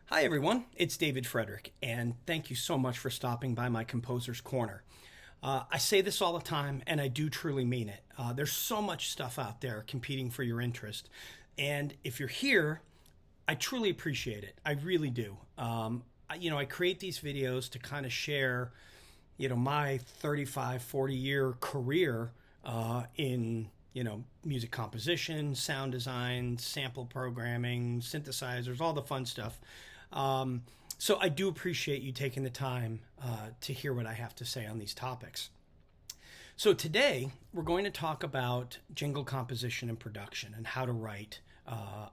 Hi, everyone. It's David Frederick, and thank you so much for stopping by my Composer's Corner. I say this all the time, and I do truly mean it. There's so much stuff out there competing for your interest, and if you're here, I truly appreciate it. I really do. I create these videos to kind of share, my 35, 40-year career in music composition, sound design, sample programming, synthesizers, all the fun stuff. Um, so I do appreciate you taking the time to hear what I have to say on these topics. So today we're going to talk about jingle composition and production and how to write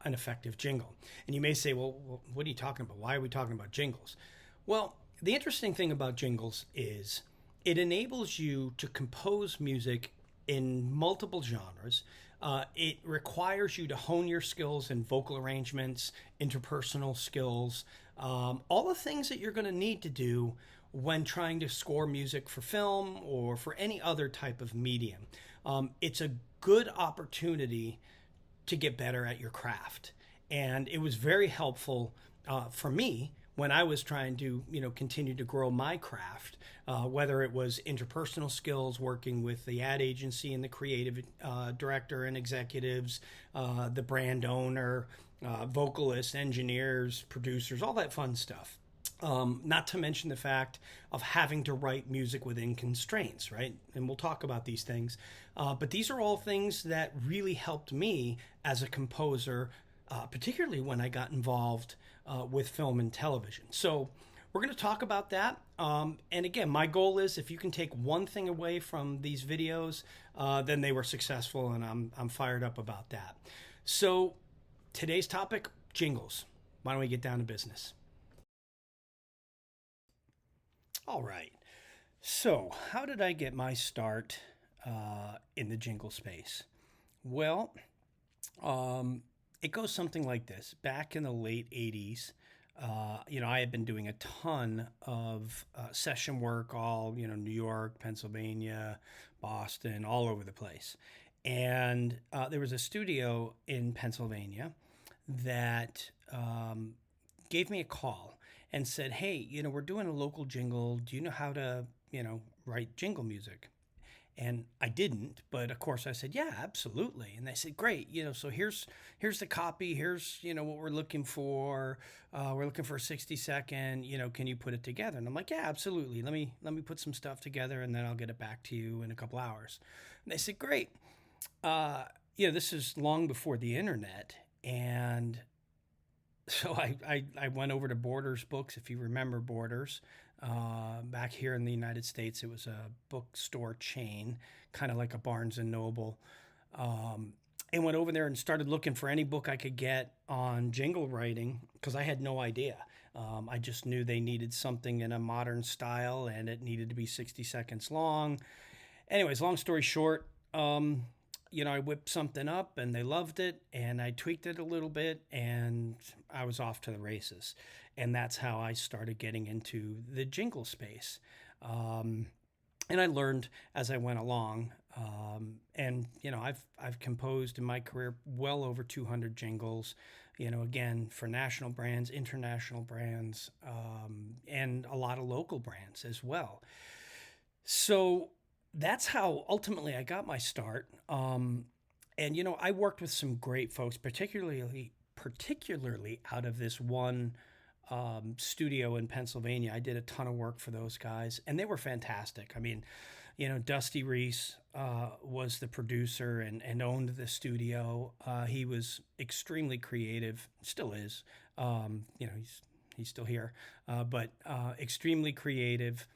an effective jingle. And you may say, well, what are you talking about? Why are we talking about jingles? Well, the interesting thing about jingles is it enables you to compose music in multiple genres. It requires you to hone your skills in vocal arrangements, interpersonal skills, all the things that you're going to need to do when trying to score music for film or for any other type of medium. It's a good opportunity to get better at your craft. And it was very helpful for me when I was trying to, continue to grow my craft, whether it was interpersonal skills, working with the ad agency and the creative director and executives, the brand owner, vocalists, engineers, producers, all that fun stuff. Not to mention the fact of having to write music within constraints, right? And we'll talk about these things. But these are all things that really helped me as a composer, particularly when I got involved with film and television. So we're going to talk about that. And again, my goal is if you can take one thing away from these videos, then they were successful, and I'm fired up about that. So today's topic, jingles. Why don't we get down to business? All right. So, how did I get my start in the jingle space? Well, it goes something like this. Back in the late 80s, I had been doing a ton of session work, all, New York, Pennsylvania, Boston, all over the place. And there was a studio in Pennsylvania that gave me a call and said, hey, we're doing a local jingle. Do you know how to, write jingle music? And I didn't, but of course I said, yeah, absolutely. And they said, great, so here's the copy. Here's, what we're looking for. We're looking for a 60-second, can you put it together? And I'm like, yeah, absolutely. Let me put some stuff together, and then I'll get it back to you in a couple hours. And they said, great. This is long before the internet. And so I went over to Borders Books, if you remember Borders. Back here in the United States, it was a bookstore chain, kind of like a Barnes and Noble. And went over there and started looking for any book I could get on jingle writing because I had no idea. I just knew they needed something in a modern style and it needed to be 60 seconds long. Anyways, long story short, I whipped something up and they loved it, and I tweaked it a little bit, and I was off to the races. And that's how I started getting into the jingle space. And I learned as I went along. I've composed in my career well over 200 jingles, again, for national brands, international brands, and a lot of local brands as well. So that's how ultimately I got my start. I worked with some great folks, particularly out of this one studio in Pennsylvania. I did a ton of work for those guys, and they were fantastic. I mean, Dusty Reese was the producer and owned the studio. He was extremely creative, still is. He's still here, but extremely creative.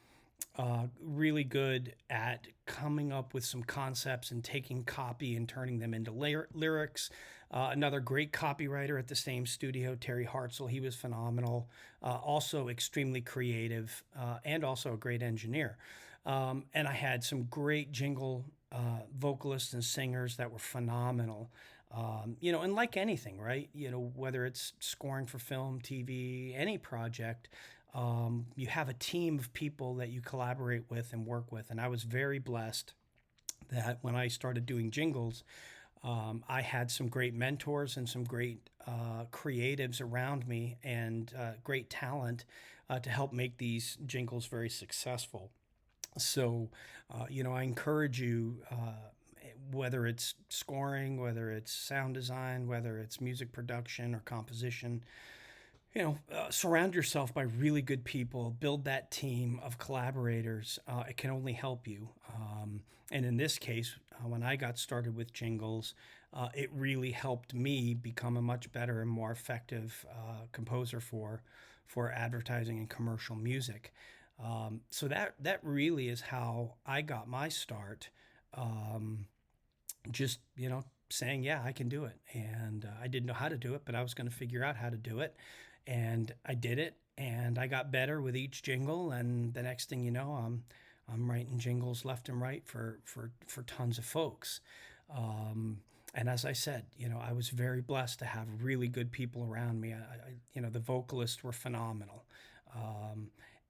Really good at coming up with some concepts and taking copy and turning them into lyrics. Another great copywriter at the same studio, Terry Hartzell, he was phenomenal. Also extremely creative and also a great engineer. And I had some great jingle vocalists and singers that were phenomenal. And like anything, right? Whether it's scoring for film, TV, any project, you have a team of people that you collaborate with and work with. And I was very blessed that when I started doing jingles, I had some great mentors and some great creatives around me and great talent to help make these jingles very successful. So, I encourage you, whether it's scoring, whether it's sound design, whether it's music production or composition, surround yourself by really good people, build that team of collaborators. It can only help you. And in this case, when I got started with Jingles, it really helped me become a much better and more effective composer for advertising and commercial music. So that really is how I got my start. Just saying, yeah, I can do it, and I didn't know how to do it, but I was going to figure out how to do it, and I did it, and I got better with each jingle, and the next thing you know, I'm writing jingles left and right for tons of folks. And as I said, I was very blessed to have really good people around me. The vocalists were phenomenal.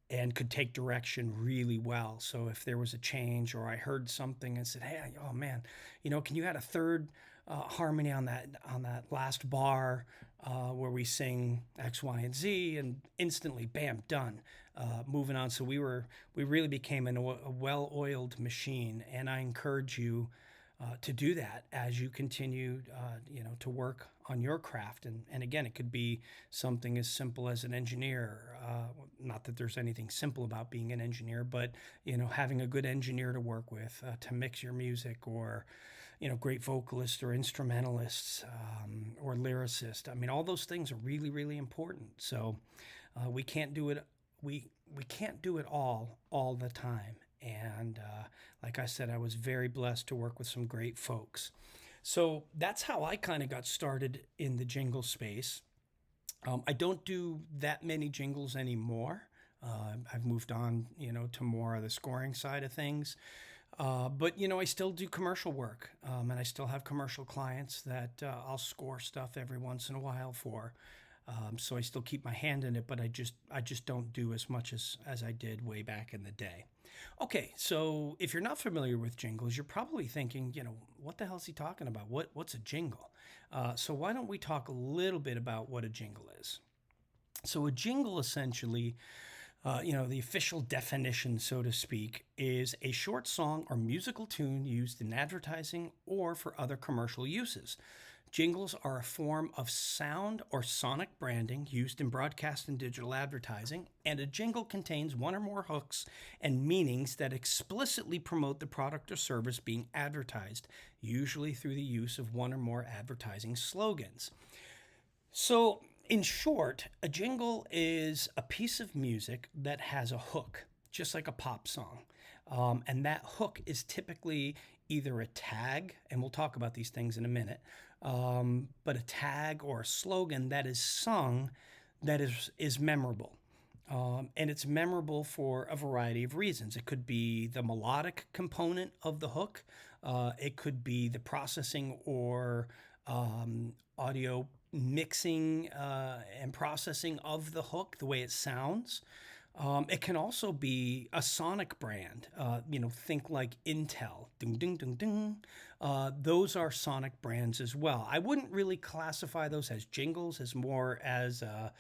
And could take direction really well. So if there was a change or I heard something and said, "Hey, oh man, can you add a third harmony on that last bar where we sing X, Y, and Z?" And instantly, bam, done. Moving on. So we really became a well-oiled machine, and I encourage you to do that as you continue, to work on your craft. And again, it could be something as simple as an engineer. Not that there's anything simple about being an engineer, but having a good engineer to work with to mix your music, or great vocalists or instrumentalists, or lyricists. I mean, all those things are really, really important. So we can't do it. We can't do it all the time. And like I said, I was very blessed to work with some great folks. So that's how I kind of got started in the jingle space. I don't do that many jingles anymore. I've moved on, to more of the scoring side of things. But I still do commercial work, and I still have commercial clients that I'll score stuff every once in a while for. So I still keep my hand in it, but I just don't do as much as I did way back in the day. Okay, so if you're not familiar with jingles, you're probably thinking, what the hell is he talking about? What's a jingle? So why don't we talk a little bit about what a jingle is? So a jingle essentially, the official definition, so to speak, is a short song or musical tune used in advertising or for other commercial uses. Jingles are a form of sound or sonic branding used in broadcast and digital advertising, and a jingle contains one or more hooks and meanings that explicitly promote the product or service being advertised, usually through the use of one or more advertising slogans. So, in short, a jingle is a piece of music that has a hook, just like a pop song. And that hook is typically either a tag, and we'll talk about these things in a minute, but a tag or a slogan that is sung that is memorable. And it's memorable for a variety of reasons. It could be the melodic component of the hook. It could be the processing or audio mixing and processing of the hook, the way it sounds. It can also be a sonic brand. Think like Intel, ding, ding, ding, ding. Those are sonic brands as well. I wouldn't really classify those as jingles, as more as a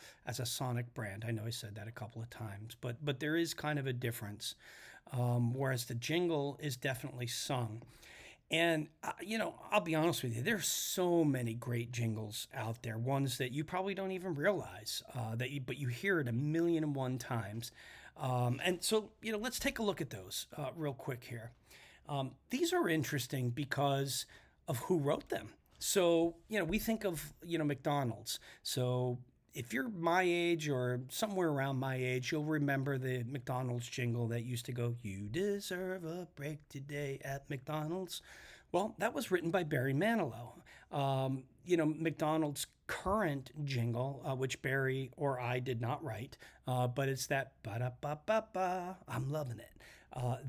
sonic brand. I know I said that a couple of times, but there is kind of a difference. Whereas the jingle is definitely sung. And, I'll be honest with you, there's so many great jingles out there, ones that you probably don't even realize but you hear it a million and one times. And so, let's take a look at those real quick here. These are interesting because of who wrote them. So, we think of, McDonald's. So if you're my age or somewhere around my age, you'll remember the McDonald's jingle that used to go, "You deserve a break today at McDonald's." Well, that was written by Barry Manilow. McDonald's current jingle, which Barry or I did not write, but it's that ba-da-ba-ba-ba, I'm loving it.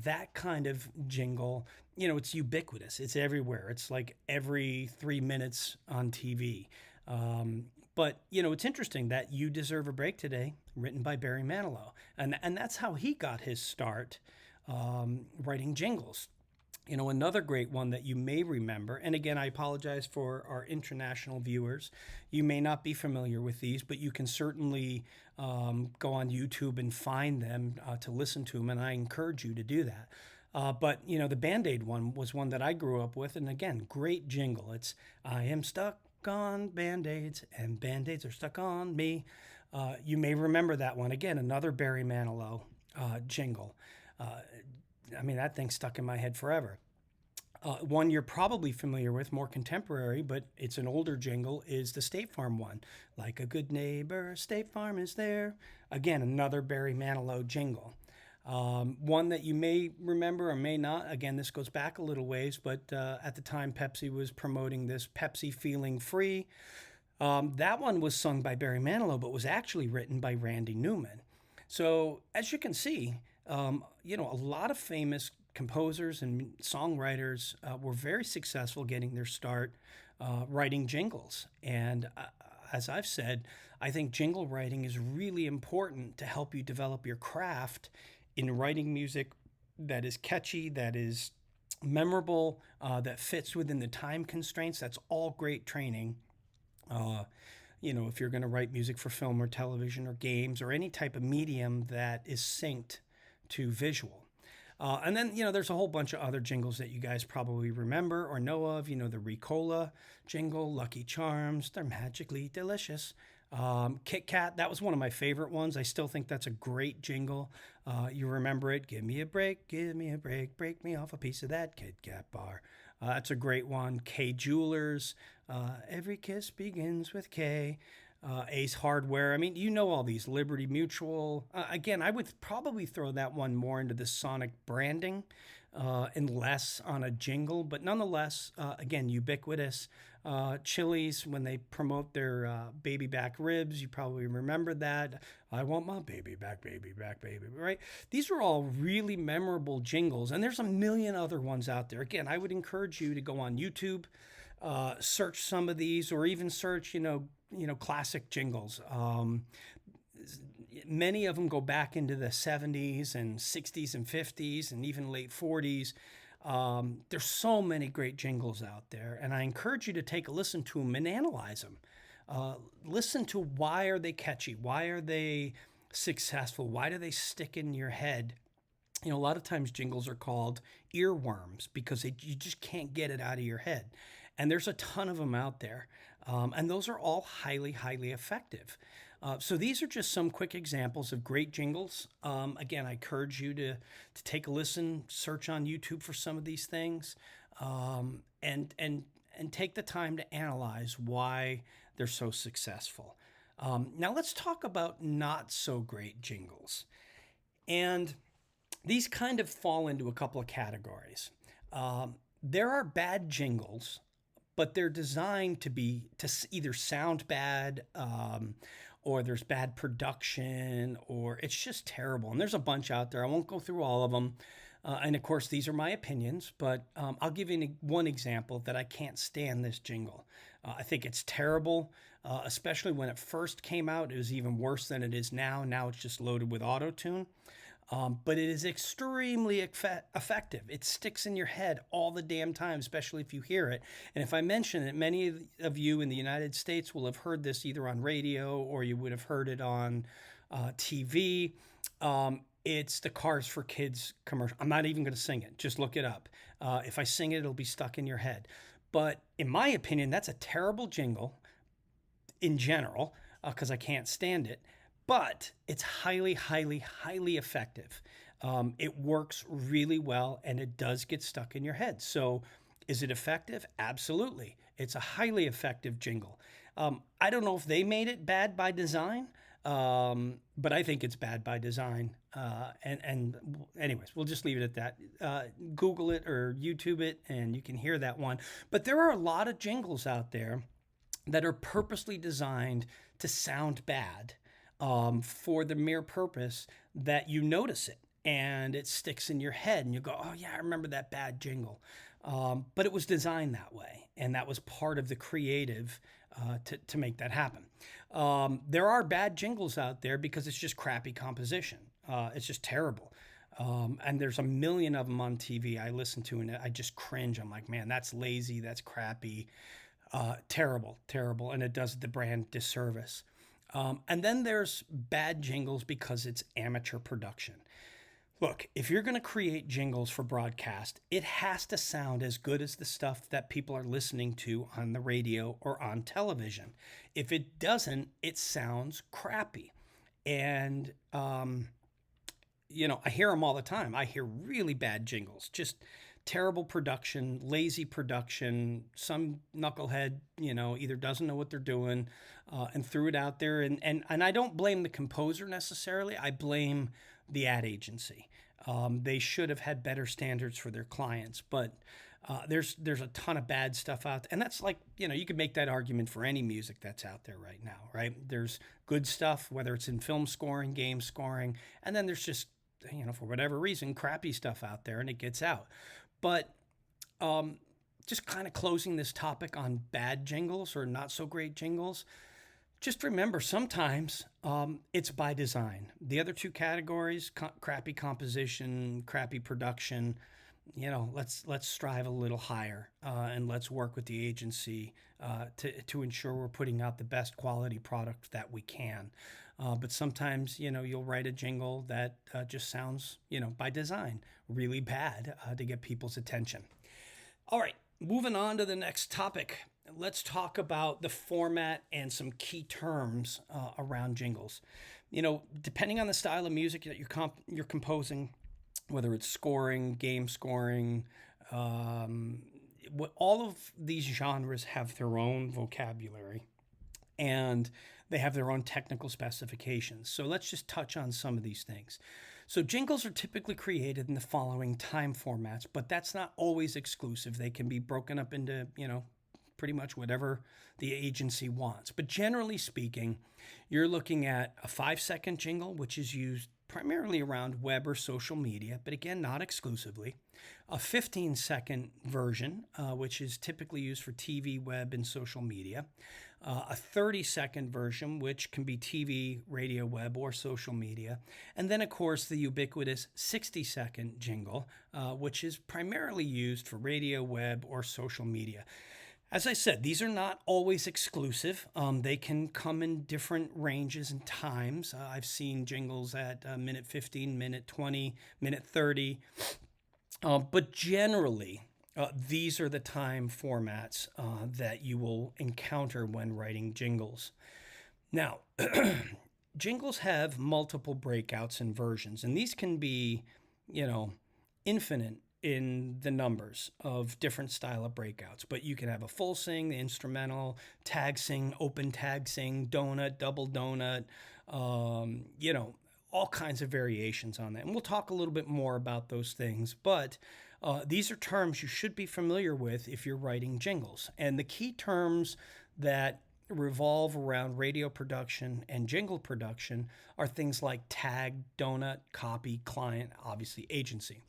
That kind of jingle, it's ubiquitous. It's everywhere. It's like every 3 minutes on TV. But, it's interesting that "You Deserve a Break Today," written by Barry Manilow. And that's how he got his start writing jingles. Another great one that you may remember, and again, I apologize for our international viewers. You may not be familiar with these, but you can certainly go on YouTube and find them to listen to them, and I encourage you to do that. But the Band Aid one was one that I grew up with, and again, great jingle. It's I am stuck on Band Aids, and Band Aids are stuck on me. You may remember that one. Again, another Barry Manilow jingle. That thing stuck in my head forever. One you're probably familiar with, more contemporary, but it's an older jingle, is the State Farm one. Like a good neighbor, State Farm is there. Again, another Barry Manilow jingle. One that you may remember or may not, again, this goes back a little ways, but at the time Pepsi was promoting this Pepsi Feeling Free. That one was sung by Barry Manilow, but was actually written by Randy Newman. So as you can see, a lot of famous composers and songwriters were very successful getting their start writing jingles. And as I've said, I think jingle writing is really important to help you develop your craft in writing music that is catchy, that is memorable, that fits within the time constraints. That's all great training. If you're going to write music for film or television or games or any type of medium that is synced to visual. And then, there's a whole bunch of other jingles that you guys probably remember or know of. The Ricola jingle, Lucky Charms, they're magically delicious. Kit Kat, that was one of my favorite ones. I still think that's a great jingle. You remember it, give me a break, break me off a piece of that Kit Kat bar. That's a great one. K Jewelers, every kiss begins with K. Ace Hardware. All these. Liberty Mutual. Again, I would probably throw that one more into the sonic branding and less on a jingle, but nonetheless, again, ubiquitous. Chili's, when they promote their baby back ribs, you probably remember that. I want my baby back, right? These are all really memorable jingles, and there's a million other ones out there. Again, I would encourage you to go on YouTube, search some of these, or even search, classic jingles. Many of them go back into the 70s and 60s and 50s and even late 40s. There's so many great jingles out there, and I encourage you to take a listen to them and analyze them. Listen to why are they catchy? Why are they successful? Why do they stick in your head? A lot of times jingles are called earworms because you just can't get it out of your head. And there's a ton of them out there. And those are all highly, highly effective. So these are just some quick examples of great jingles. Again, I encourage you to take a listen, search on YouTube for some of these things, and take the time to analyze why they're so successful. Now let's talk about not so great jingles. And these kind of fall into a couple of categories. There are bad jingles, but they're designed to either sound bad, or there's bad production, or it's just terrible. And there's a bunch out there. I won't go through all of them. And of course, these are my opinions, but I'll give you one example that I can't stand this jingle. I think it's terrible, especially when it first came out. It was even worse than it is now. Now it's just loaded with auto-tune. But it is extremely effective. It sticks in your head all the damn time, especially if you hear it. And if I mention it, many of you in the United States will have heard this either on radio or you would have heard it on TV. It's the Cars for Kids commercial. I'm not even going to sing it. Just look it up. If I sing it, it'll be stuck in your head. But in my opinion, that's a terrible jingle in general because I can't stand it. But it's highly, highly, highly effective. It works really well, and it does get stuck in your head. So is it effective? Absolutely. It's a highly effective jingle. I don't know if they made it bad by design, but I think it's bad by design. And anyways, we'll just leave it at that. Google it or YouTube it, and you can hear that one. But there are a lot of jingles out there that are purposely designed to sound bad. For the mere purpose that you notice it and it sticks in your head and you go, oh yeah, I remember that bad jingle. But it was designed that way, and that was part of the creative to make that happen. There are bad jingles out there because it's just crappy composition. It's just terrible. And there's a million of them on TV I listen to and I just cringe. I'm like, man, that's lazy, that's crappy, terrible, terrible, and it does the brand disservice. And then there's bad jingles because it's amateur production. Look, if you're going to create jingles for broadcast, it has to sound as good as the stuff that people are listening to on the radio or on television. If it doesn't, it sounds crappy. And, I hear them all the time. I hear really bad jingles, just terrible production, lazy production. Some knucklehead, either doesn't know what they're doing and threw it out there. And I don't blame the composer necessarily. I blame the ad agency. They should have had better standards for their clients, but there's a ton of bad stuff out there. And that's like, you could make that argument for any music that's out there right now, right? There's good stuff, whether it's in film scoring, game scoring, and then there's just, for whatever reason, crappy stuff out there and it gets out. But just kind of closing this topic on bad jingles or not so great jingles, just remember sometimes it's by design. The other two categories, crappy composition, crappy production, let's strive a little higher and let's work with the agency to ensure we're putting out the best quality product that we can. But sometimes, you'll write a jingle that just sounds, by design, really bad to get people's attention. All right, moving on to the next topic. Let's talk about the format and some key terms around jingles. Depending on the style of music that you're composing, whether it's scoring, game scoring, all of these genres have their own vocabulary and they have their own technical specifications. So let's just touch on some of these things. So jingles are typically created in the following time formats, but that's not always exclusive. They can be broken up into, pretty much whatever the agency wants. But generally speaking, you're looking at a 5-second jingle, which is used primarily around web or social media, but again, not exclusively. A 15-second version, which is typically used for TV, web, and social media. A 30-second version, which can be TV, radio, web, or social media. And then, of course, the ubiquitous 60-second jingle, which is primarily used for radio, web, or social media. As I said, these are not always exclusive. They can come in different ranges and times. I've seen jingles at minute 15, minute 20, minute 30. But generally, these are the time formats that you will encounter when writing jingles. Now, jingles have multiple breakouts and versions, and these can be, infinite in the numbers of different style of breakouts. But you can have a full sing, the instrumental, tag sing, open tag sing, donut, double donut, all kinds of variations on that. And we'll talk a little bit more about those things. But these are terms you should be familiar with if you're writing jingles. And the key terms that revolve around radio production and jingle production are things like tag, donut, copy, client, obviously agency.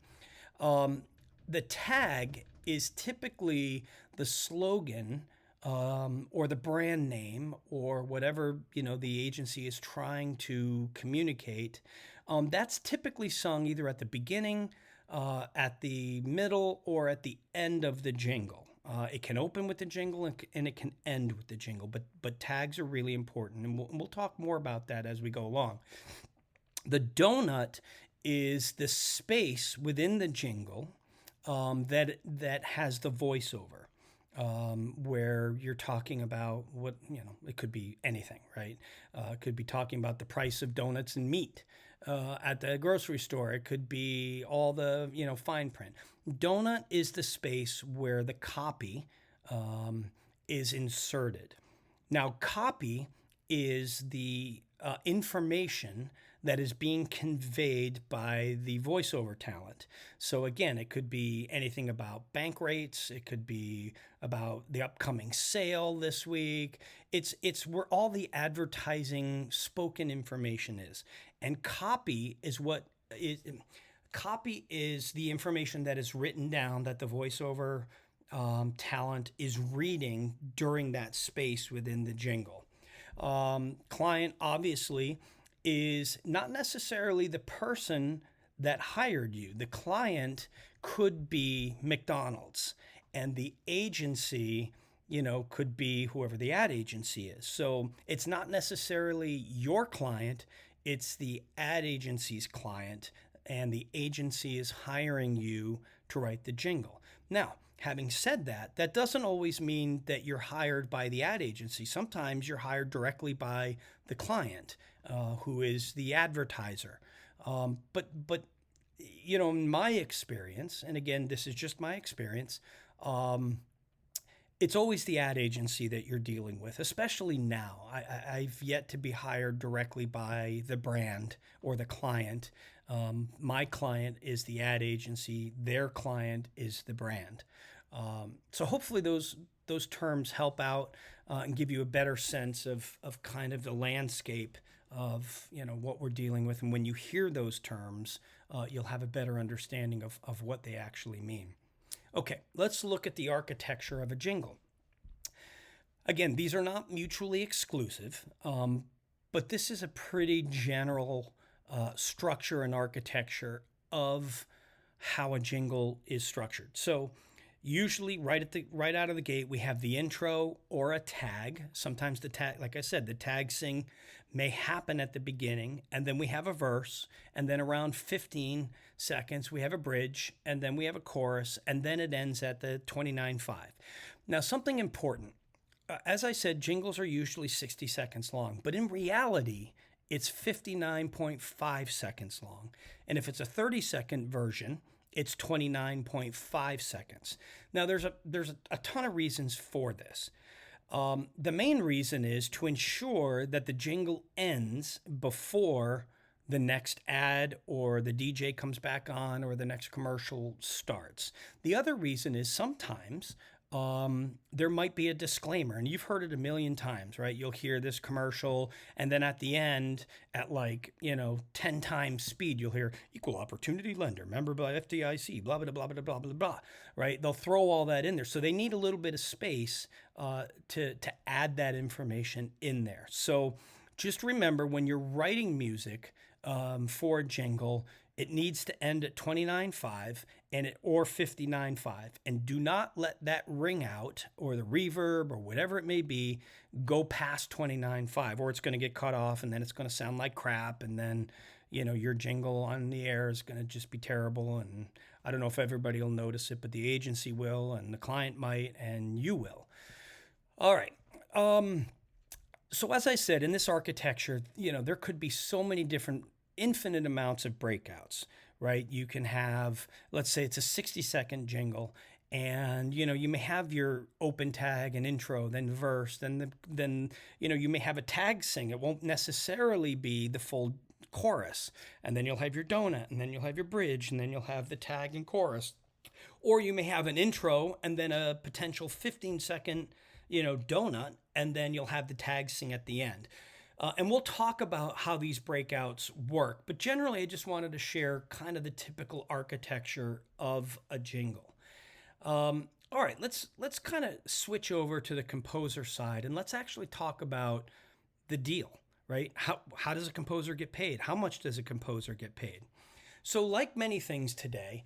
The tag is typically the slogan or the brand name or whatever the agency is trying to communicate. That's typically sung either at the beginning, at the middle, or at the end of the jingle. It can open with the jingle and it can end with the jingle, but tags are really important, and we'll talk more about that as we go along. The donut is the space within the jingle that has the voiceover, where you're talking about what, it could be anything, right? It could be talking about the price of donuts and meat at the grocery store. It could be all the, fine print. Donut is the space where the copy is inserted. Now, copy is the information that is being conveyed by the voiceover talent. So again, it could be anything about bank rates. It could be about the upcoming sale this week. It's where all the advertising spoken information is. And copy is the information that is written down that the voiceover talent is reading during that space within the jingle. Client obviously is not necessarily the person that hired you. The client could be McDonald's, and the agency, could be whoever the ad agency is. So it's not necessarily your client, it's the ad agency's client, and the agency is hiring you to write the jingle. Now, having said that, that doesn't always mean that you're hired by the ad agency. Sometimes you're hired directly by the client, who is the advertiser. But in my experience, and again, this is just my experience, it's always the ad agency that you're dealing with, especially now. I've yet to be hired directly by the brand or the client. My client is the ad agency. Their client is the brand. So hopefully those terms help out and give you a better sense of kind of the landscape of what we're dealing with. And when you hear those terms, you'll have a better understanding of what they actually mean. Okay, let's look at the architecture of a jingle. Again, these are not mutually exclusive, but this is a pretty general structure and architecture of how a jingle is structured. So usually right out of the gate, we have the intro or a tag. Sometimes the tag, like I said, the tag sing may happen at the beginning, and then we have a verse, and then around 15 seconds we have a bridge, and then we have a chorus, and then it ends at the 29.5. Now, something important. As I said, jingles are usually 60 seconds long, but in reality, it's 59.5 seconds long. And if it's a 30-second version, it's 29.5 seconds. Now, there's a ton of reasons for this. The main reason is to ensure that the jingle ends before the next ad or the DJ comes back on or the next commercial starts. The other reason is sometimes there might be a disclaimer, and you've heard it a million times, right? You'll hear this commercial, and then at the end, at 10 times speed, you'll hear equal opportunity lender, member by FDIC, blah, blah, blah, blah, blah, blah, blah, right? They'll throw all that in there. So they need a little bit of space to add that information in there. So just remember, when you're writing music for a jingle, it needs to end at 29.5 or 59.5, and do not let that ring out or the reverb or whatever it may be go past 29.5, or it's going to get cut off, and then it's going to sound like crap, and then your jingle on the air is going to just be terrible. And I don't know if everybody will notice it, but the agency will, and the client might, and you will. All right. So as I said, in this architecture, there could be so many different infinite amounts of breakouts, right? You can have, let's say it's a 60-second jingle, and you may have your open tag and intro, then verse, then you may have a tag sing. It won't necessarily be the full chorus, and then you'll have your donut, and then you'll have your bridge, and then you'll have the tag and chorus. Or you may have an intro and then a potential 15-second donut, and then you'll have the tag sing at the end. And we'll talk about how these breakouts work. But generally, I just wanted to share kind of the typical architecture of a jingle. All right, let's kind of switch over to the composer side, and let's actually talk about the deal, right? How does a composer get paid? How much does a composer get paid? So like many things today,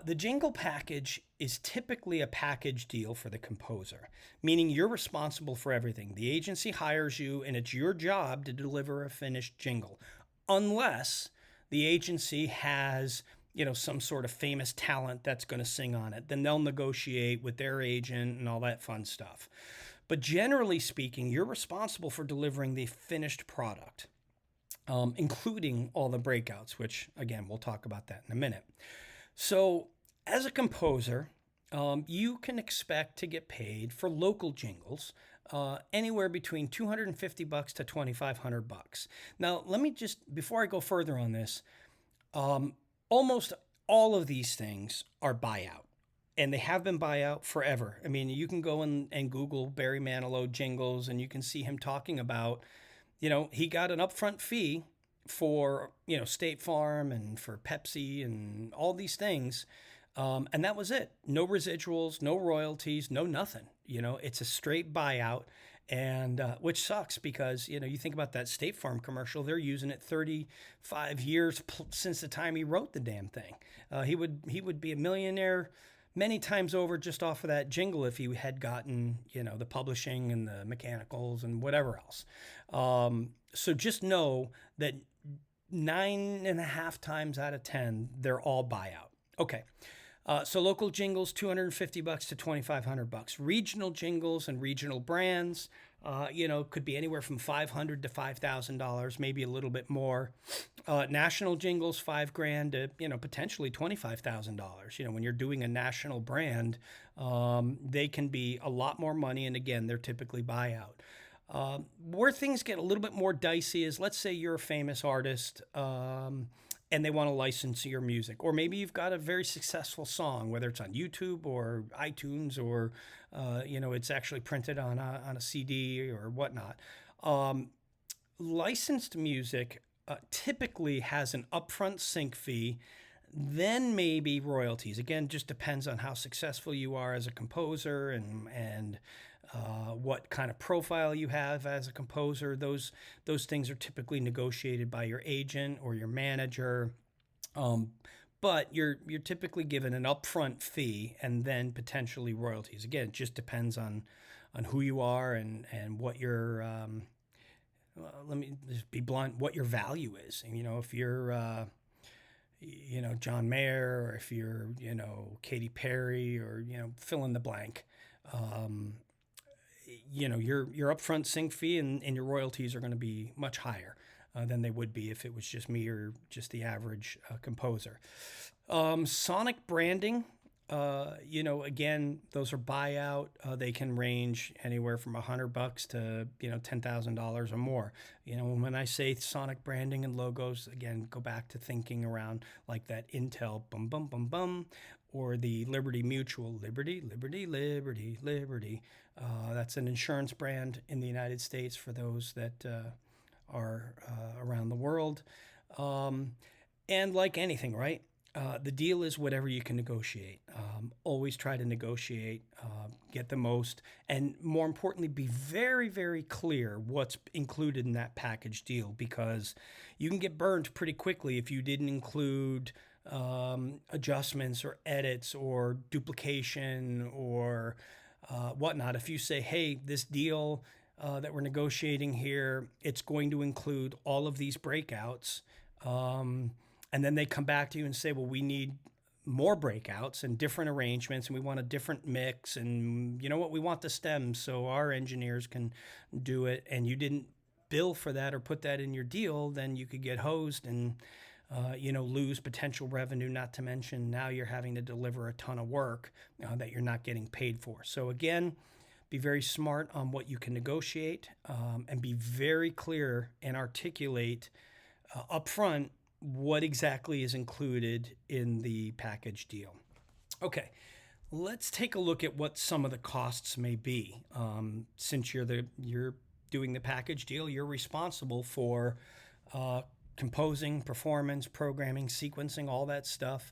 the jingle package is typically a package deal for the composer, meaning you're responsible for everything. The agency hires you, and it's your job to deliver a finished jingle, unless the agency has, some sort of famous talent that's going to sing on it. Then they'll negotiate with their agent and all that fun stuff. But generally speaking, you're responsible for delivering the finished product, including all the breakouts, which, again, we'll talk about that in a minute. So as a composer, you can expect to get paid for local jingles anywhere between $250 to $2,500. Now, let me just, before I go further on this, almost all of these things are buyout, and they have been buyout forever. I mean, you can go and Google Barry Manilow jingles, and you can see him talking about, he got an upfront fee for State Farm and for Pepsi and all these things, and that was it. No residuals, no royalties, no nothing. It's a straight buyout, And which sucks because you think about that State Farm commercial. They're using it 35 years since the time he wrote the damn thing. He would be a millionaire many times over just off of that jingle if he had gotten the publishing and the mechanicals and whatever else. So just know that 9.5 times out of 10 they're all buyout. Okay. So local jingles, $250 to $2,500. Regional jingles and regional brands, could be anywhere from $500 to $5,000, maybe a little bit more. National jingles, $5,000 to potentially $25,000. When you're doing a national brand, they can be a lot more money, and again, they're typically buyout. Where things get a little bit more dicey is, let's say you're a famous artist. And they want to license your music. Or maybe you've got a very successful song, whether it's on YouTube or iTunes or, it's actually printed on a CD or whatnot. Licensed music typically has an upfront sync fee, then maybe royalties. Again, just depends on how successful you are as a composer and what kind of profile you have as a composer. Those things are typically negotiated by your agent or your manager. But you're typically given an upfront fee and then potentially royalties. Again, it just depends on who you are and what your let me just be blunt, what your value is. And, if you're John Mayer, or if you're Katy Perry, or fill in the blank. Your upfront sync fee and your royalties are going to be much higher than they would be if it was just me or just the average composer. Sonic branding, again, those are buyout. They can range anywhere from $100 to $10,000 or more. When I say sonic branding and logos, again, go back to thinking around like that Intel bum bum bum bum, or the Liberty Mutual, Liberty, Liberty, Liberty, Liberty. That's an insurance brand in the United States for those that are around the world. And like anything, right? The deal is whatever you can negotiate. Always try to negotiate, get the most, and more importantly, be very, very clear what's included in that package deal, because you can get burned pretty quickly if you didn't include adjustments or edits or duplication or whatnot. If you say, hey, this deal that we're negotiating here, it's going to include all of these breakouts, and then they come back to you and say, well, we need more breakouts and different arrangements, and we want a different mix, and you know what, we want the stems so our engineers can do it, and you didn't bill for that or put that in your deal, then you could get hosed and lose potential revenue, not to mention now you're having to deliver a ton of work that you're not getting paid for. So again, be very smart on what you can negotiate, and be very clear and articulate upfront what exactly is included in the package deal. Okay, let's take a look at what some of the costs may be. Since you're doing the package deal, you're responsible for composing, performance, programming, sequencing, all that stuff.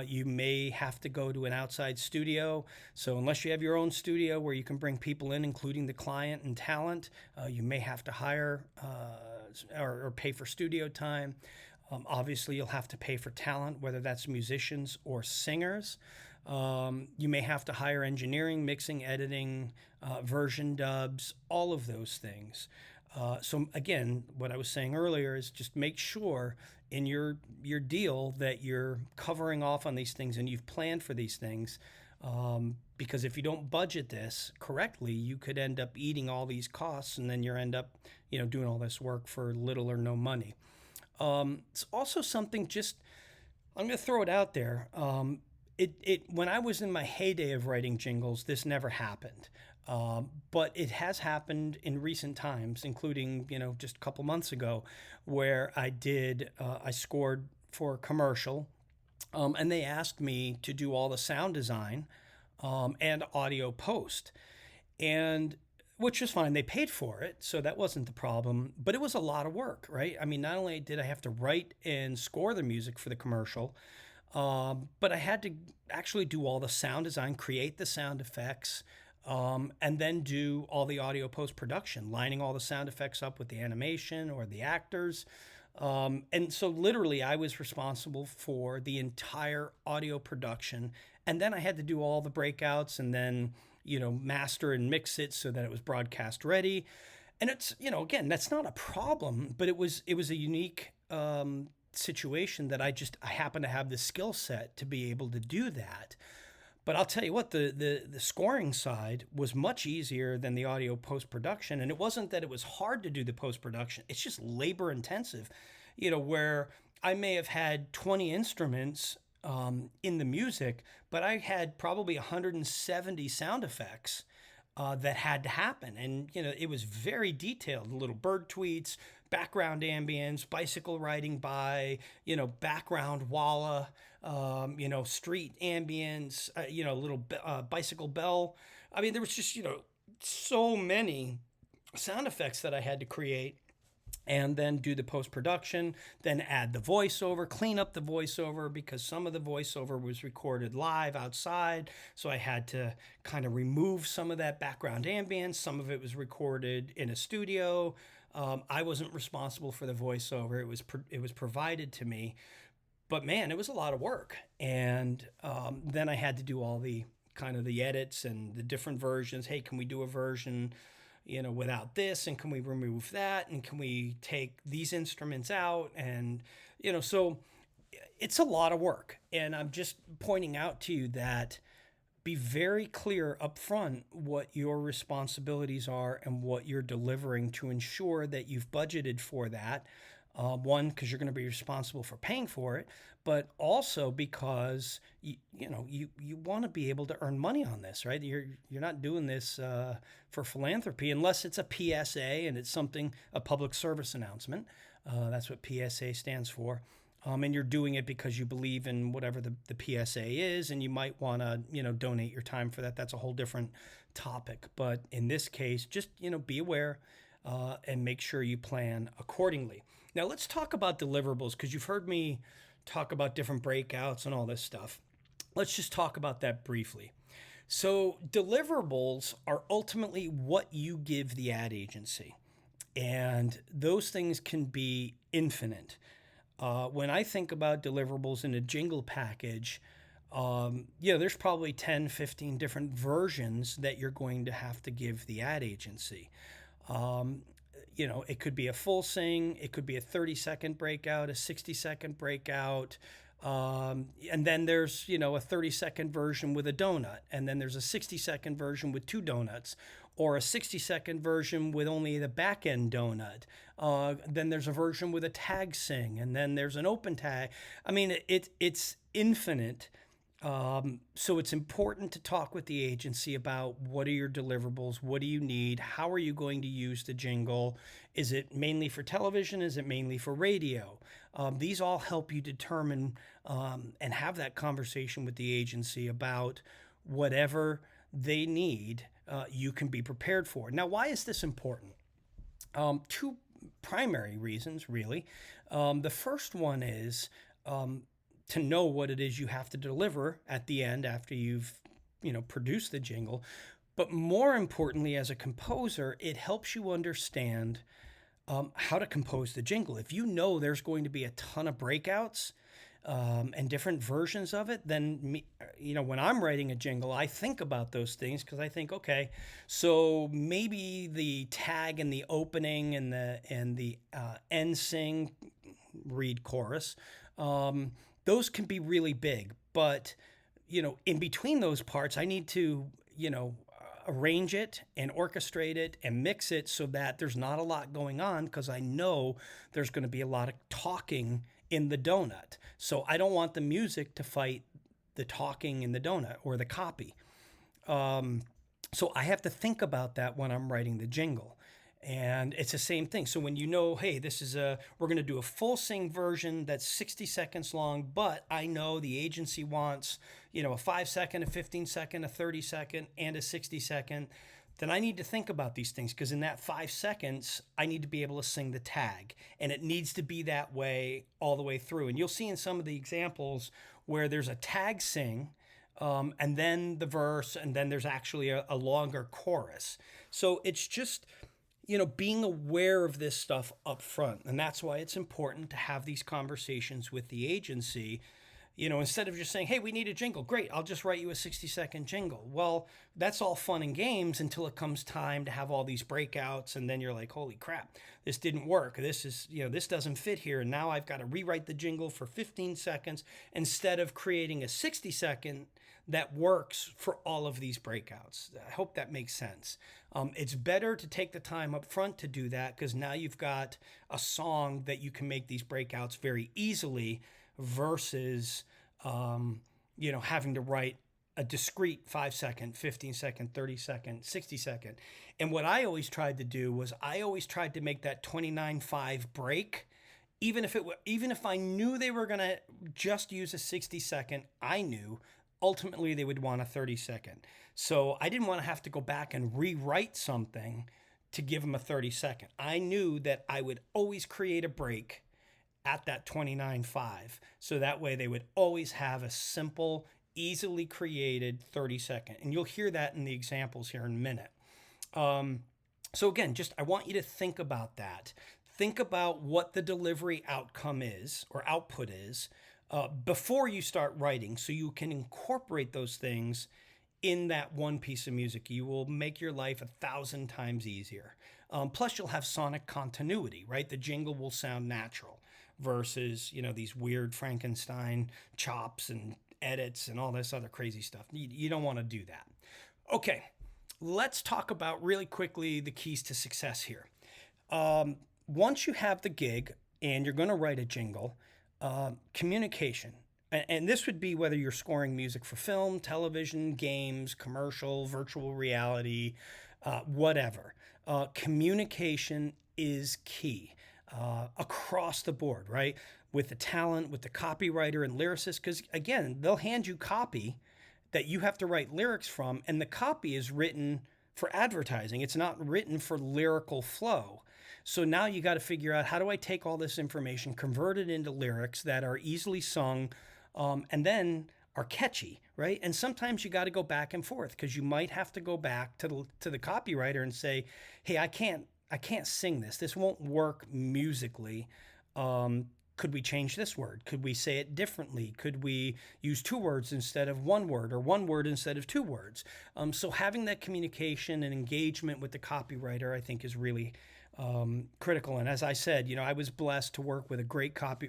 You may have to go to an outside studio. So unless you have your own studio where you can bring people in, including the client and talent, you may have to hire or pay for studio time. Obviously, you'll have to pay for talent, whether that's musicians or singers. You may have to hire engineering, mixing, editing, version dubs, all of those things. So again, what I was saying earlier is just make sure in your deal that you're covering off on these things and you've planned for these things. Because if you don't budget this correctly, you could end up eating all these costs, and then you end up, doing all this work for little or no money. It's also something, I'm going to throw it out there. When I was in my heyday of writing jingles, this never happened. But it has happened in recent times, including, just a couple months ago, where I scored for a commercial, and they asked me to do all the sound design, and audio post, and which was fine. They paid for it, so that wasn't the problem, but it was a lot of work, right? I mean, not only did I have to write and score the music for the commercial, but I had to actually do all the sound design, create the sound effects, and then do all the audio post production, lining all the sound effects up with the animation or the actors. And so, literally, I was responsible for the entire audio production. And then I had to do all the breakouts and then, master and mix it so that it was broadcast ready. And it's, again, that's not a problem, but it was a unique situation that I happen to have the skill set to be able to do that. But I'll tell you what, the scoring side was much easier than the audio post production. And it wasn't that it was hard to do the post production, it's just labor intensive, where I may have had 20 instruments in the music, but I had probably 170 sound effects that had to happen. And, it was very detailed, little bird tweets, background ambience, bicycle riding by, background walla, street ambience, little bicycle bell. I mean, there was just, so many sound effects that I had to create and then do the post production, then add the voiceover, clean up the voiceover because some of the voiceover was recorded live outside. So I had to kind of remove some of that background ambience. Some of it was recorded in a studio. I wasn't responsible for the voiceover. It was provided to me, but man, it was a lot of work. And then I had to do all the kind of the edits and the different versions. Hey, can we do a version without this, and can we remove that, and can we take these instruments out? And so it's a lot of work, and I'm just pointing out to you that be very clear up front what your responsibilities are and what you're delivering to ensure that you've budgeted for that. One, because you're going to be responsible for paying for it, but also because you want to be able to earn money on this, right? You're not doing this for philanthropy unless it's a PSA and it's a public service announcement. That's what PSA stands for. And you're doing it because you believe in whatever the PSA is, and you might want to donate your time for that. That's a whole different topic. But in this case, just be aware and make sure you plan accordingly. Now, let's talk about deliverables, because you've heard me talk about different breakouts and all this stuff. Let's just talk about that briefly. So deliverables are ultimately what you give the ad agency, and those things can be infinite. When I think about deliverables in a jingle package, there's probably 10, 15 different versions that you're going to have to give the ad agency. It could be a full sing, it could be a 30-second breakout, a 60-second breakout, and then there's, a 30-second version with a donut, and then there's a 60-second version with two donuts, or a 60-second version with only the back end donut. Then there's a version with a tag sing, and then there's an open tag. I mean, it's infinite. So it's important to talk with the agency about what are your deliverables, what do you need, how are you going to use the jingle, is it mainly for television, is it mainly for radio? These all help you determine and have that conversation with the agency about whatever they need, you can be prepared for. Now, why is this important? Two primary reasons, really. The first one is to know what it is you have to deliver at the end after you've, produced the jingle. But more importantly, as a composer, it helps you understand how to compose the jingle. If you know there's going to be a ton of breakouts and different versions of it, then when I'm writing a jingle, I think about those things, because I think, okay, so maybe the tag and the opening and the end sing, read chorus. Those can be really big, but, in between those parts, I need to, arrange it and orchestrate it and mix it so that there's not a lot going on, because I know there's going to be a lot of talking in the donut. So I don't want the music to fight the talking in the donut or the copy. So I have to think about that when I'm writing the jingle. And it's the same thing. So when hey, we're going to do a full sing version that's 60 seconds long, but I know the agency wants, a 5-second, a 15-second, a 30-second, and a 60-second, then I need to think about these things, because in that 5 seconds, I need to be able to sing the tag. And it needs to be that way all the way through. And you'll see in some of the examples where there's a tag sing, and then the verse, and then there's actually a longer chorus. So it's just, being aware of this stuff up front. And that's why it's important to have these conversations with the agency. Instead of just saying, hey, we need a jingle. Great, I'll just write you a 60-second jingle. Well, that's all fun and games until it comes time to have all these breakouts. And then you're like, holy crap, this didn't work. This doesn't fit here. And now I've got to rewrite the jingle for 15 seconds instead of creating a 60-second that works for all of these breakouts. I hope that makes sense. It's better to take the time up front to do that because now you've got a song that you can make these breakouts very easily versus having to write a discrete 5-second, 15-second, 30-second, 60-second. And what I always tried to do was I always tried to make that 29.5 break. Even if I knew they were going to just use a 60-second, I knew ultimately they would want a 30-second. So I didn't want to have to go back and rewrite something to give them a 30-second. I knew that I would always create a break at that 29.5. So that way they would always have a simple, easily created 30-second. And you'll hear that in the examples here in a minute. So again, I want you to think about that. Think about what the delivery outcome is or output is before you start writing so you can incorporate those things in that one piece of music. You will make your life 1,000 times easier. Plus, you'll have sonic continuity, right? The jingle will sound natural versus, these weird Frankenstein chops and edits and all this other crazy stuff. You don't want to do that. Okay, let's talk about really quickly the keys to success here. Once you have the gig and you're going to write a jingle, communication. And this would be whether you're scoring music for film, television, games, commercial, virtual reality, whatever. Communication is key across the board, right? With the talent, with the copywriter and lyricist, because again, they'll hand you copy that you have to write lyrics from, and the copy is written for advertising. It's not written for lyrical flow. So now you got to figure out, how do I take all this information, convert it into lyrics that are easily sung, and then are catchy, right? And sometimes you got to go back and forth because you might have to go back to the copywriter and say, hey, I can't sing this. This won't work musically. Could we change this word? Could we say it differently? Could we use 2 words instead of 1 word, or 1 word instead of 2 words? So having that communication and engagement with the copywriter, I think, is really critical. And as I said, I was blessed to work with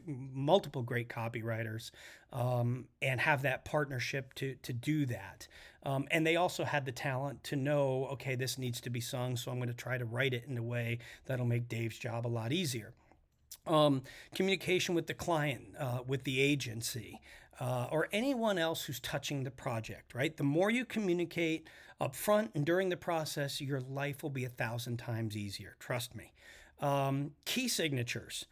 multiple great copywriters, and have that partnership to do that. And they also had the talent to know, okay, this needs to be sung, so I'm going to try to write it in a way that'll make Dave's job a lot easier. Communication with the client, with the agency, or anyone else who's touching the project, right? The more you communicate up front and during the process, your life will be 1,000 times easier. Trust me. Key signatures.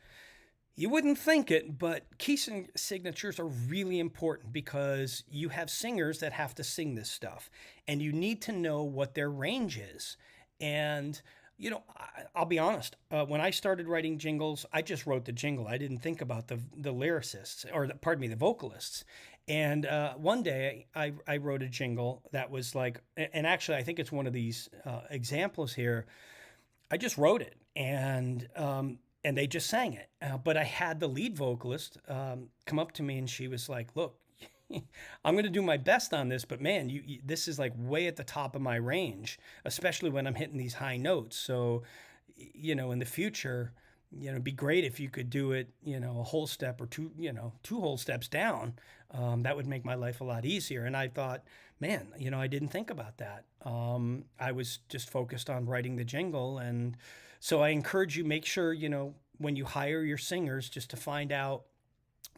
You wouldn't think it, but key signatures are really important because you have singers that have to sing this stuff, and you need to know what their range is. And I'll be honest. When I started writing jingles, I just wrote the jingle. I didn't think about the lyricists, or the vocalists. And one day I wrote a jingle that was like, and actually I think it's one of these examples here. I just wrote it, and they just sang it. But I had the lead vocalist come up to me, and she was like, "Look, I'm going to do my best on this, but man, this is like way at the top of my range, especially when I'm hitting these high notes. So, in the future, it'd be great if you could do it, a whole step or 2 whole steps down. That would make my life a lot easier." And I thought, man, I didn't think about that. I was just focused on writing the jingle. And so I encourage you, make sure, when you hire your singers, just to find out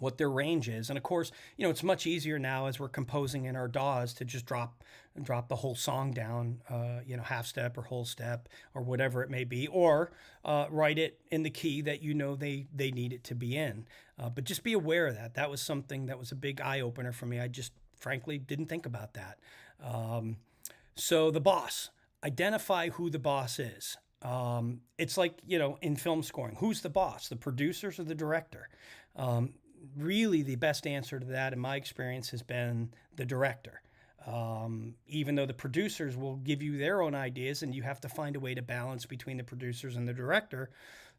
what their range is. And of course, it's much easier now as we're composing in our DAWs to just drop the whole song down, half step or whole step or whatever it may be, or write it in the key that they need it to be in. But just be aware of that. That was something that was a big eye opener for me. I just frankly didn't think about that. So the boss, identify who the boss is. It's like, in film scoring, who's the boss, the producers or the director? Really, the best answer to that, in my experience, has been the director. Even though the producers will give you their own ideas and you have to find a way to balance between the producers and the director.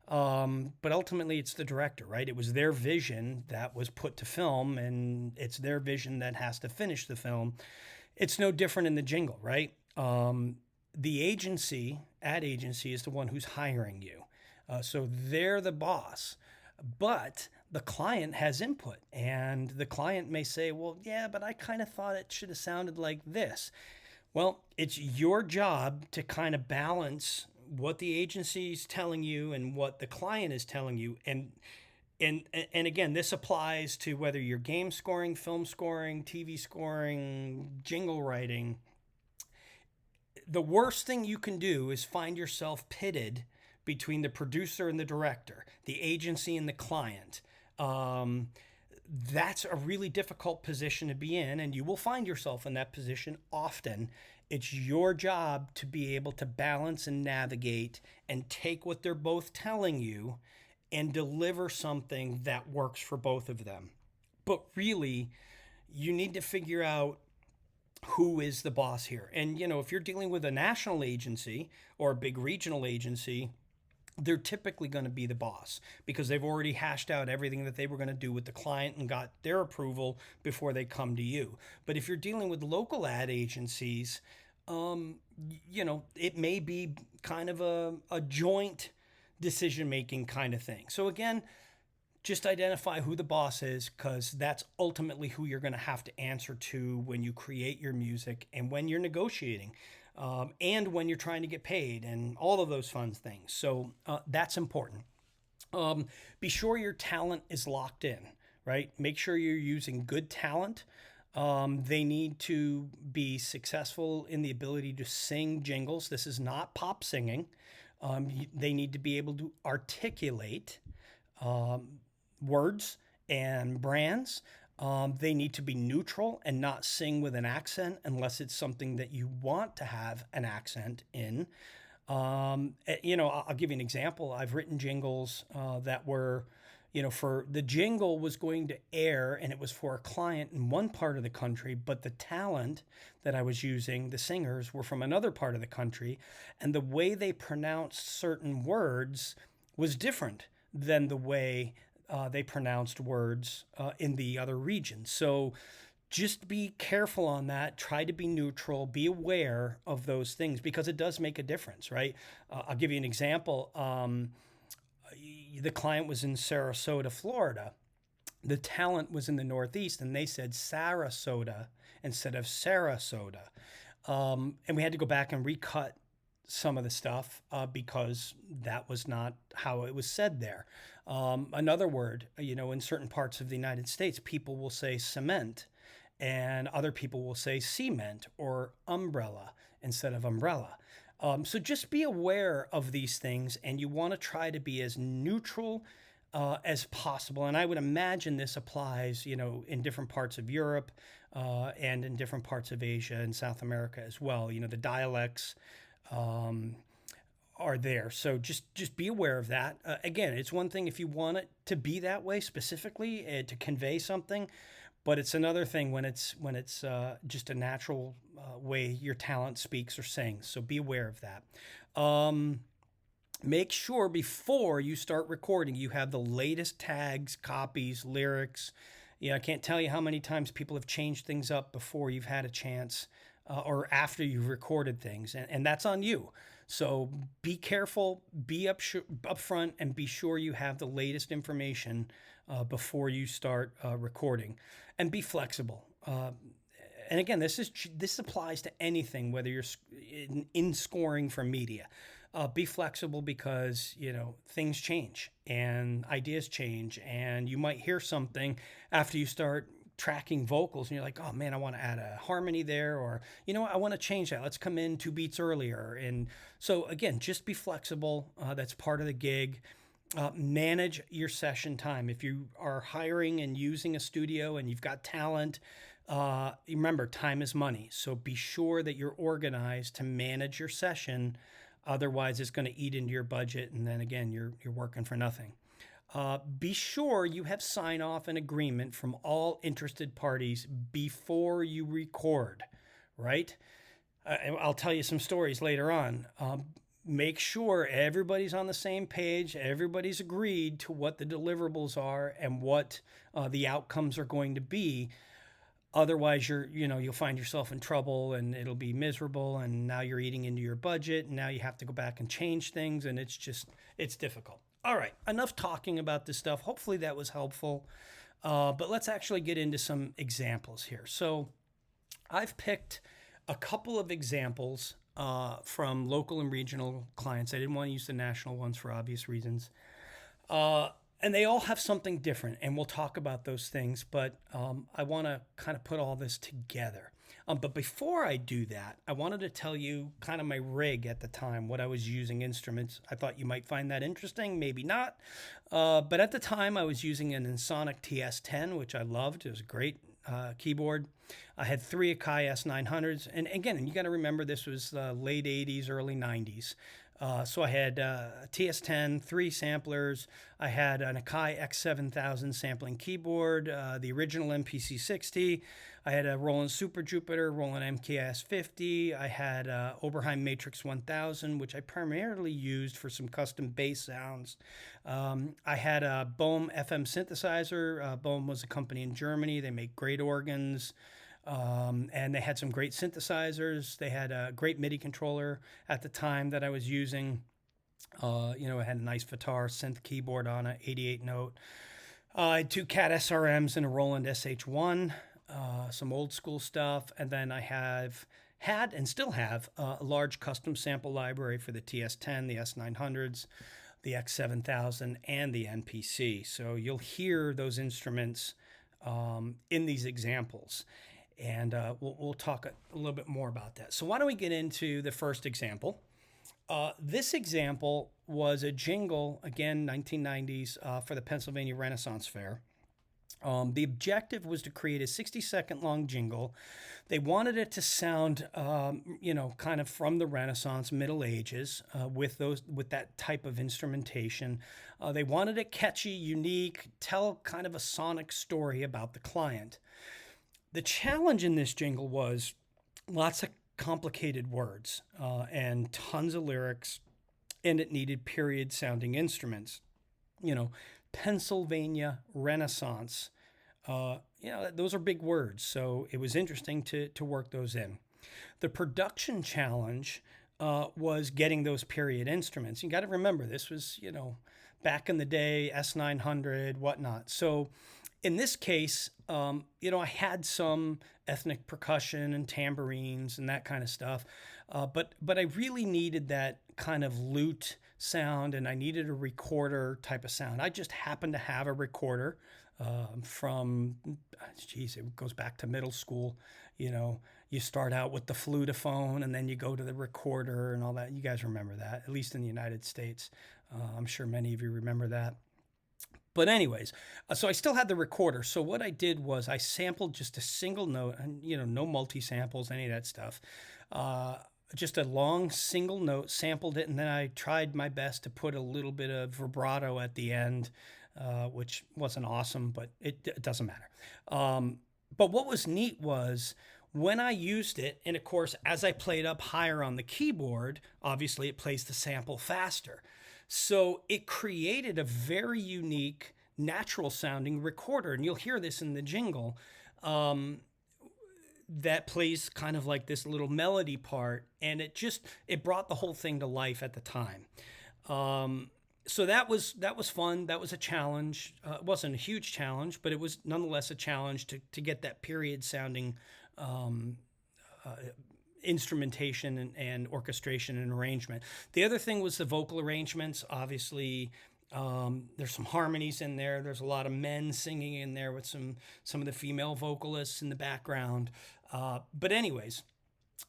But ultimately, it's the director, right? It was their vision that was put to film, and it's their vision that has to finish the film. It's no different in the jingle, right? The ad agency, is the one who's hiring you. So they're the boss. But the client has input, and the client may say, well, yeah, but I kind of thought it should have sounded like this. Well, it's your job to kind of balance what the agency is telling you and what the client is telling you. And again, this applies to whether you're game scoring, film scoring, TV scoring, jingle writing. The worst thing you can do is find yourself pitted between the producer and the director, the agency and the client. That's a really difficult position to be in, and you will find yourself in that position often. It's your job to be able to balance and navigate and take what they're both telling you and deliver something that works for both of them. But really, you need to figure out who is the boss here. And, if you're dealing with a national agency or a big regional agency, they're typically going to be the boss because they've already hashed out everything that they were going to do with the client and got their approval before they come to you. But if you're dealing with local ad agencies, it may be kind of a joint decision-making kind of thing. So again, just identify who the boss is, because that's ultimately who you're going to have to answer to when you create your music and when you're negotiating. And when you're trying to get paid and all of those fun things. So that's important. Be sure your talent is locked in, right? Make sure you're using good talent. They need to be successful in the ability to sing jingles. This is not pop singing. They need to be able to articulate words and brands. They need to be neutral and not sing with an accent unless it's something that you want to have an accent in. I'll give you an example. I've written jingles that were, for the jingle was going to air and it was for a client in one part of the country, but the talent that I was using, the singers, were from another part of the country. And the way they pronounced certain words was different than the way they pronounced words in the other regions. So just be careful on that. Try to be neutral. Be aware of those things because it does make a difference, right? I'll give you an example. The client was in Sarasota, Florida. The talent was in the Northeast, and they said Sarasota instead of Sarasota. And we had to go back and recut some of the stuff because that was not how it was said there. Another word, in certain parts of the United States, people will say cement and other people will say cement or umbrella instead of umbrella. So just be aware of these things, and you want to try to be as neutral as possible. And I would imagine this applies, in different parts of Europe and in different parts of Asia and South America as well. The dialects are there. So just be aware of that. Again, it's one thing if you want it to be that way specifically to convey something, but it's another thing when it's just a natural way your talent speaks or sings. So be aware of that. Make sure before you start recording, you have the latest tags, copies, lyrics. I can't tell you how many times people have changed things up before you've had a chance or after you've recorded things, and that's on you. So be careful, be upfront, and be sure you have the latest information before you start recording, and be flexible. And again, this applies to anything, whether you're in scoring for media. Be flexible because things change and ideas change, and you might hear something after you start tracking vocals and you're like, oh man, I want to add a harmony there, or I want to change that. Let's come in 2 beats earlier. And so again, just be flexible. That's part of the gig. Manage your session time. If you are hiring and using a studio and you've got talent, remember, time is money. So be sure that you're organized to manage your session. Otherwise, it's going to eat into your budget, and then again, you're working for nothing. Be sure you have sign off and agreement from all interested parties before you record, right? I'll tell you some stories later on. Make sure everybody's on the same page, everybody's agreed to what the deliverables are and what the outcomes are going to be. Otherwise, you'll find yourself in trouble and it'll be miserable. And now you're eating into your budget. And now you have to go back and change things. And it's difficult. All right, enough talking about this stuff. Hopefully that was helpful. But let's actually get into some examples here. So I've picked a couple of examples from local and regional clients. I didn't want to use the national ones for obvious reasons. And they all have something different, and we'll talk about those things, but I want to kind of put all this together. But before I do that, I wanted to tell you kind of my rig at the time, what I was using instruments. I thought you might find that interesting, maybe not. But at the time, I was using an Ensoniq TS10, which I loved. It was a great keyboard. I had 3 Akai S900s. And again, you got to remember this was late 80s, early 90s. So I had a TS10, 3 samplers. I had an Akai X7000 sampling keyboard, the original MPC60. I had a Roland Super Jupiter, Roland MKS50. I had Oberheim Matrix 1000, which I primarily used for some custom bass sounds. I had a Bohm FM synthesizer. Bohm was a company in Germany. They make great organs. And they had some great synthesizers. They had a great MIDI controller at the time that I was using. It had a nice Vitar synth keyboard on it, 88 note. I had 2 CAT SRMs and a Roland SH1, some old school stuff. And then I had and still have a large custom sample library for the TS10, the S900s, the X7000, and the NPC. So you'll hear those instruments in these examples. And we'll talk a little bit more about that. So why don't we get into the first example? This example was a jingle, again, 1990s, for the Pennsylvania Renaissance Fair. The objective was to create a 60-second long jingle. They wanted it to sound, kind of from the Renaissance, Middle Ages, with that type of instrumentation. They wanted it catchy, unique, tell kind of a sonic story about the client. The challenge in this jingle was lots of complicated words and tons of lyrics, and it needed period-sounding instruments. Pennsylvania Renaissance. Those are big words, so it was interesting to work those in. The production challenge was getting those period instruments. You got to remember, this was, back in the day, S900, whatnot. So in this case, I had some ethnic percussion and tambourines and that kind of stuff, but I really needed that kind of lute sound, and I needed a recorder type of sound. I just happened to have a recorder it goes back to middle school. You start out with the flutophone, and then you go to the recorder and all that. You guys remember that, at least in the United States. I'm sure many of you remember that. But anyways, so I still had the recorder. So what I did was I sampled just a single note, and no multi-samples, any of that stuff. Just a long single note, sampled it, and then I tried my best to put a little bit of vibrato at the end, which wasn't awesome, but it doesn't matter. But what was neat was when I used it, and of course, as I played up higher on the keyboard, obviously it plays the sample faster. So it created a very unique, natural sounding recorder. And you'll hear this in the jingle that plays kind of like this little melody part. And it brought the whole thing to life at the time. So that was fun. That was a challenge. It wasn't a huge challenge, but it was nonetheless a challenge to get that period sounding instrumentation and orchestration and arrangement. The other thing was the vocal arrangements. Obviously, there's some harmonies in there. There's a lot of men singing in there with some of the female vocalists in the background. But anyways,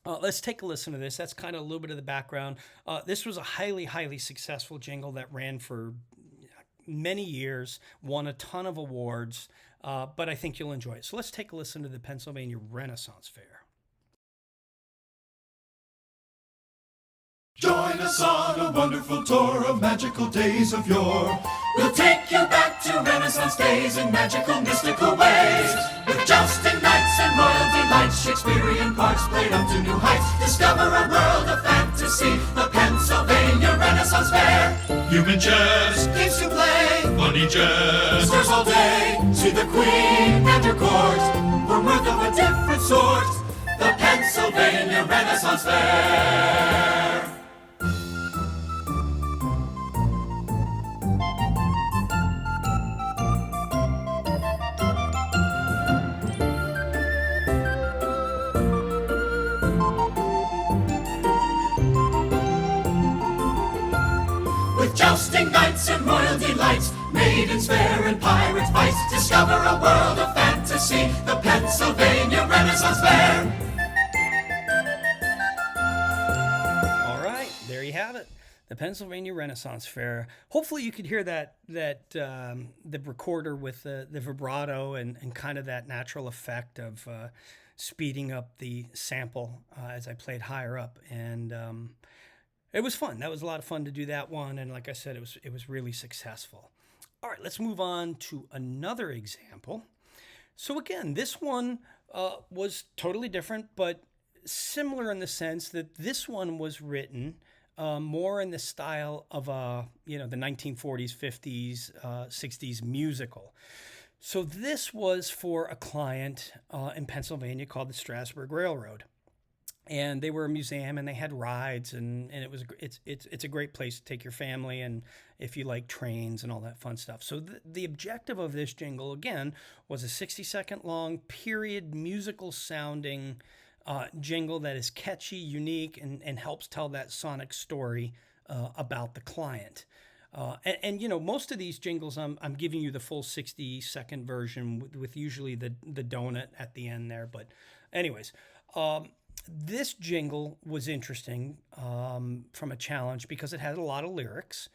let's take a listen to this. That's kind of a little bit of the background. This was a highly, highly successful jingle that ran for many years, won a ton of awards, but I think you'll enjoy it. So let's take a listen to the Pennsylvania Renaissance Fair. Join us on a wonderful tour of magical days of yore. We'll take you back to Renaissance days in magical, mystical ways. With jousting knights and royal delights, Shakespearean parts played up to new heights. Discover a world of fantasy, the Pennsylvania Renaissance Fair. Human chess, games to play, funny jesters all day. See the Queen and her court, for mirth of a different sort. The Pennsylvania Renaissance Fair. With jousting knights and royal delights, maidens fair and pirates vice, discover a world of fantasy, the Pennsylvania Renaissance Fair. All right, there you have it. The Pennsylvania Renaissance Fair. Hopefully you could hear the recorder with the vibrato and kind of that natural effect of speeding up the sample as I played higher up. And it was fun. That was a lot of fun to do that one. And like I said, it was really successful. All right, let's move on to another example. So again, this one was totally different, but similar in the sense that this one was written more in the style of the 1940s, 50s, 60s musical. So this was for a client in Pennsylvania called the Strasburg Railroad. And they were a museum, and they had rides, and it's a great place to take your family, and if you like trains and all that fun stuff. So the objective of this jingle, again, was a 60-second long period musical sounding jingle that is catchy, unique, and helps tell that sonic story about the client. And most of these jingles, I'm giving you the full 60-second version with usually the donut at the end there. But anyways, this jingle was interesting from a challenge because it had a lot of lyrics.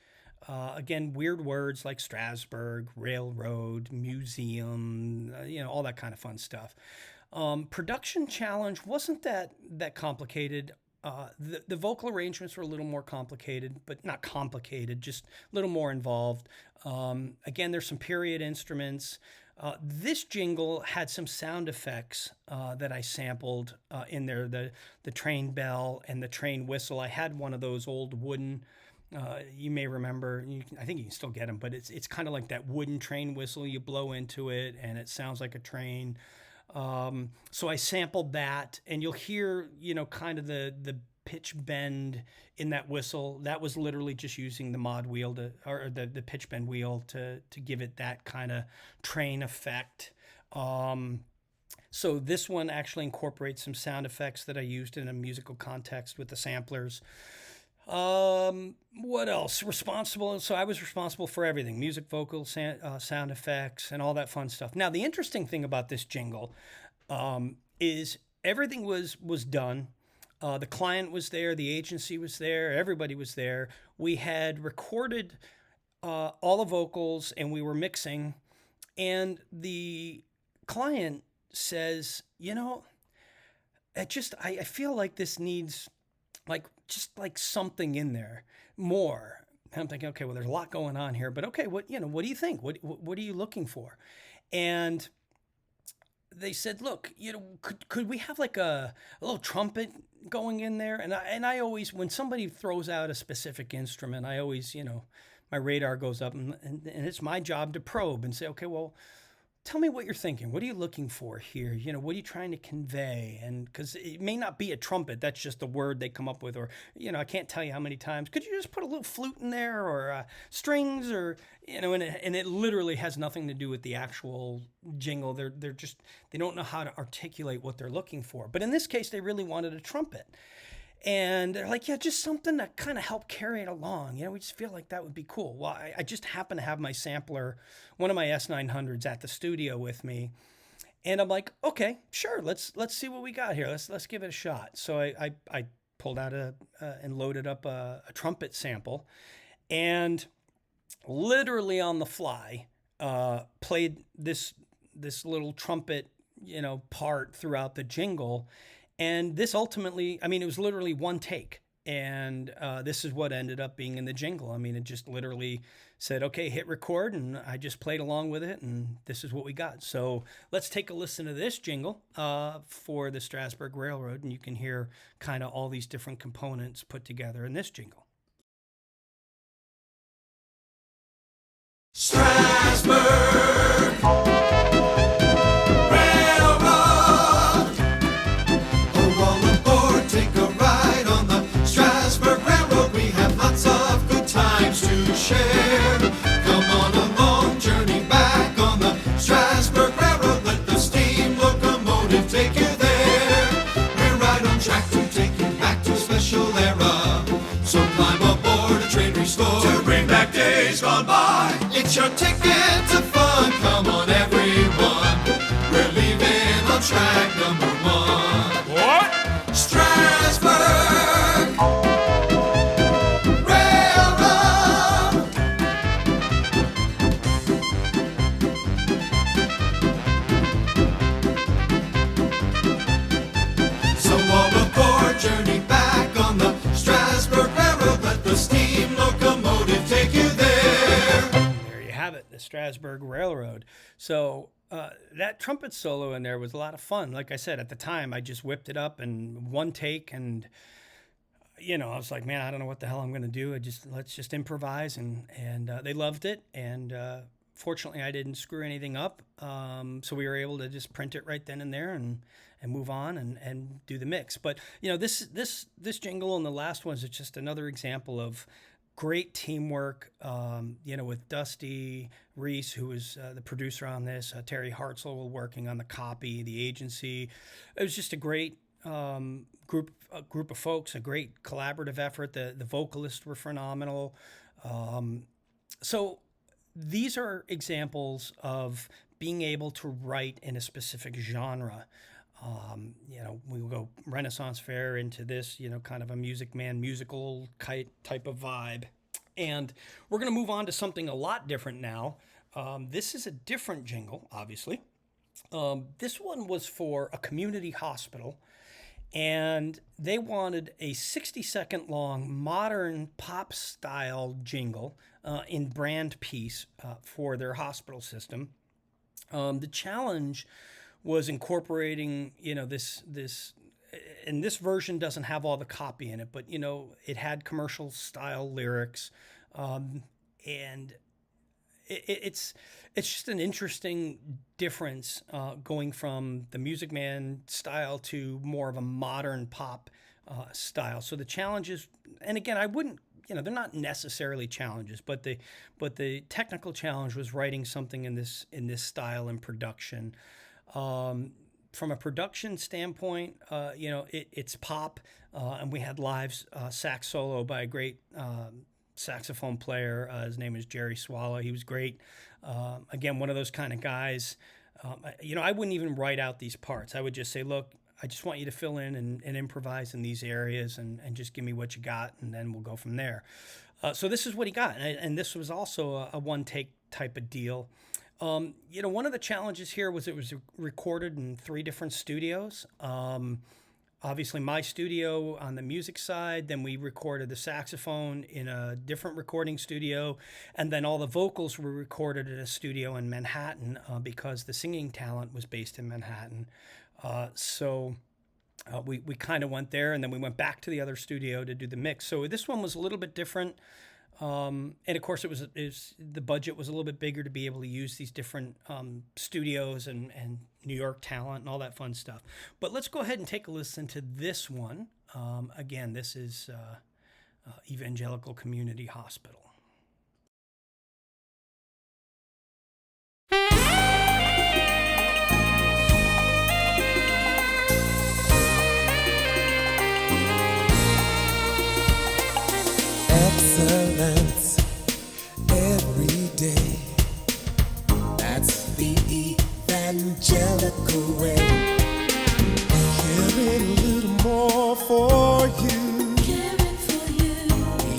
Again, weird words like Strasburg, railroad, museum, all that kind of fun stuff. Production challenge wasn't that complicated. The vocal arrangements were a little more complicated, but not complicated, just a little more involved. Again, there's some period instruments. This jingle had some sound effects that I sampled in there, the train bell and the train whistle. I had one of those old wooden, you may remember, I think you can still get them, but it's kind of like that wooden train whistle. You blow into it and it sounds like a train. So I sampled that, and you'll hear, kind of the pitch bend in that whistle. That was literally just using the mod wheel or the pitch bend wheel to give it that kind of train effect. So this one actually incorporates some sound effects that I used in a musical context with the samplers. What else? So I was responsible for everything: music, vocal, sound effects, and all that fun stuff. Now, the interesting thing about this jingle is everything was done. The client was there, the agency was there, everybody was there. We had recorded all the vocals, and we were mixing. And the client says, I feel like this needs just something in there more. And I'm thinking, okay, well, there's a lot going on here, but okay, what do you think? What are you looking for? And they said, look, could we have like a little trumpet going in there? And I always, when somebody throws out a specific instrument, I always, my radar goes up, and it's my job to probe and say, okay, well, tell me what you're thinking. What are you looking for here? What are you trying to convey? And because it may not be a trumpet, that's just the word they come up with. Or, I can't tell you how many times. Could you just put a little flute in there, or strings, or, and it literally has nothing to do with the actual jingle. They don't know how to articulate what they're looking for. But in this case, they really wanted a trumpet. And they're like, yeah, just something to kind of help carry it along. We just feel like that would be cool. Well, I just happen to have my sampler, one of my S900s, at the studio with me. And I'm like, okay, sure, let's see what we got here. Let's give it a shot. So I pulled out and loaded up a trumpet sample, and literally on the fly played this little trumpet, part throughout the jingle. And this ultimately, it was literally one take. And this is what ended up being in the jingle. I mean, it just literally said, okay, hit record, and I just played along with it, and this is what we got. So let's take a listen to this jingle for the Strasburg Railroad, and you can hear kind of all these different components put together in this jingle. Strasburg Railroad. Oh, all aboard, take a ride on the Strasburg Railroad. We have lots of good times to share. Come on a long journey back on the Strasburg Railroad. Let the steam locomotive take you there. We're right on track to take you back to a special era. So climb aboard a train restored to bring back days gone by. It's your ticket to fun. Come on, everyone. We're leaving on track number one. What? Strasburg Railroad. So all aboard, journey back on the Strasburg Railroad. Let the steam locomotive take you there. The Strasburg Railroad. So that trumpet solo in there was a lot of fun. Like I said, at the time, I just whipped it up in one take, and I was like, man, I don't know what the hell I'm going to do. Let's just improvise, and they loved it. And fortunately, I didn't screw anything up, so we were able to just print it right then and there, and move on and do the mix. But this jingle and the last one is just another example of great teamwork, with Dusty Reese, who was the producer on this, Terry Hartzell working on the copy, the agency. It was just a great group of folks, a great collaborative effort. The vocalists were phenomenal. So these are examples of being able to write in a specific genre. We will go Renaissance Fair into this, kind of a musical type of vibe. And we're going to move on to something a lot different now. This is a different jingle, obviously. This one was for a community hospital, and they wanted a 60-second long modern pop style jingle in brand piece for their hospital system. The challenge was incorporating, this, and this version doesn't have all the copy in it, but, it had commercial style lyrics. And it's just an interesting difference going from the Music Man style to more of a modern pop style. So the challenges, and again, I wouldn't, they're not necessarily challenges, but the technical challenge was writing something in this style and production. From a production standpoint, it's pop, and we had live sax solo by a great saxophone player. His name is Jerry Swallow. He was great. Again, one of those kind of guys. I wouldn't even write out these parts. I would just say, look, I just want you to fill in and improvise in these areas and just give me what you got, and then we'll go from there. So this is what he got. And this was also a one-take type of deal. One of the challenges here was it was recorded in 3 different studios. Obviously, my studio on the music side, then we recorded the saxophone in a different recording studio, and then all the vocals were recorded at a studio in Manhattan because the singing talent was based in Manhattan. So we kind of went there, and then we went back to the other studio to do the mix. So this one was a little bit different. And of course, the budget was a little bit bigger to be able to use these different studios and New York talent and all that fun stuff. But let's go ahead and take a listen to this one. Again, this is Evangelical Community Hospital. Excellence every day. That's the evangelical way. Caring a little more for you. Caring for you.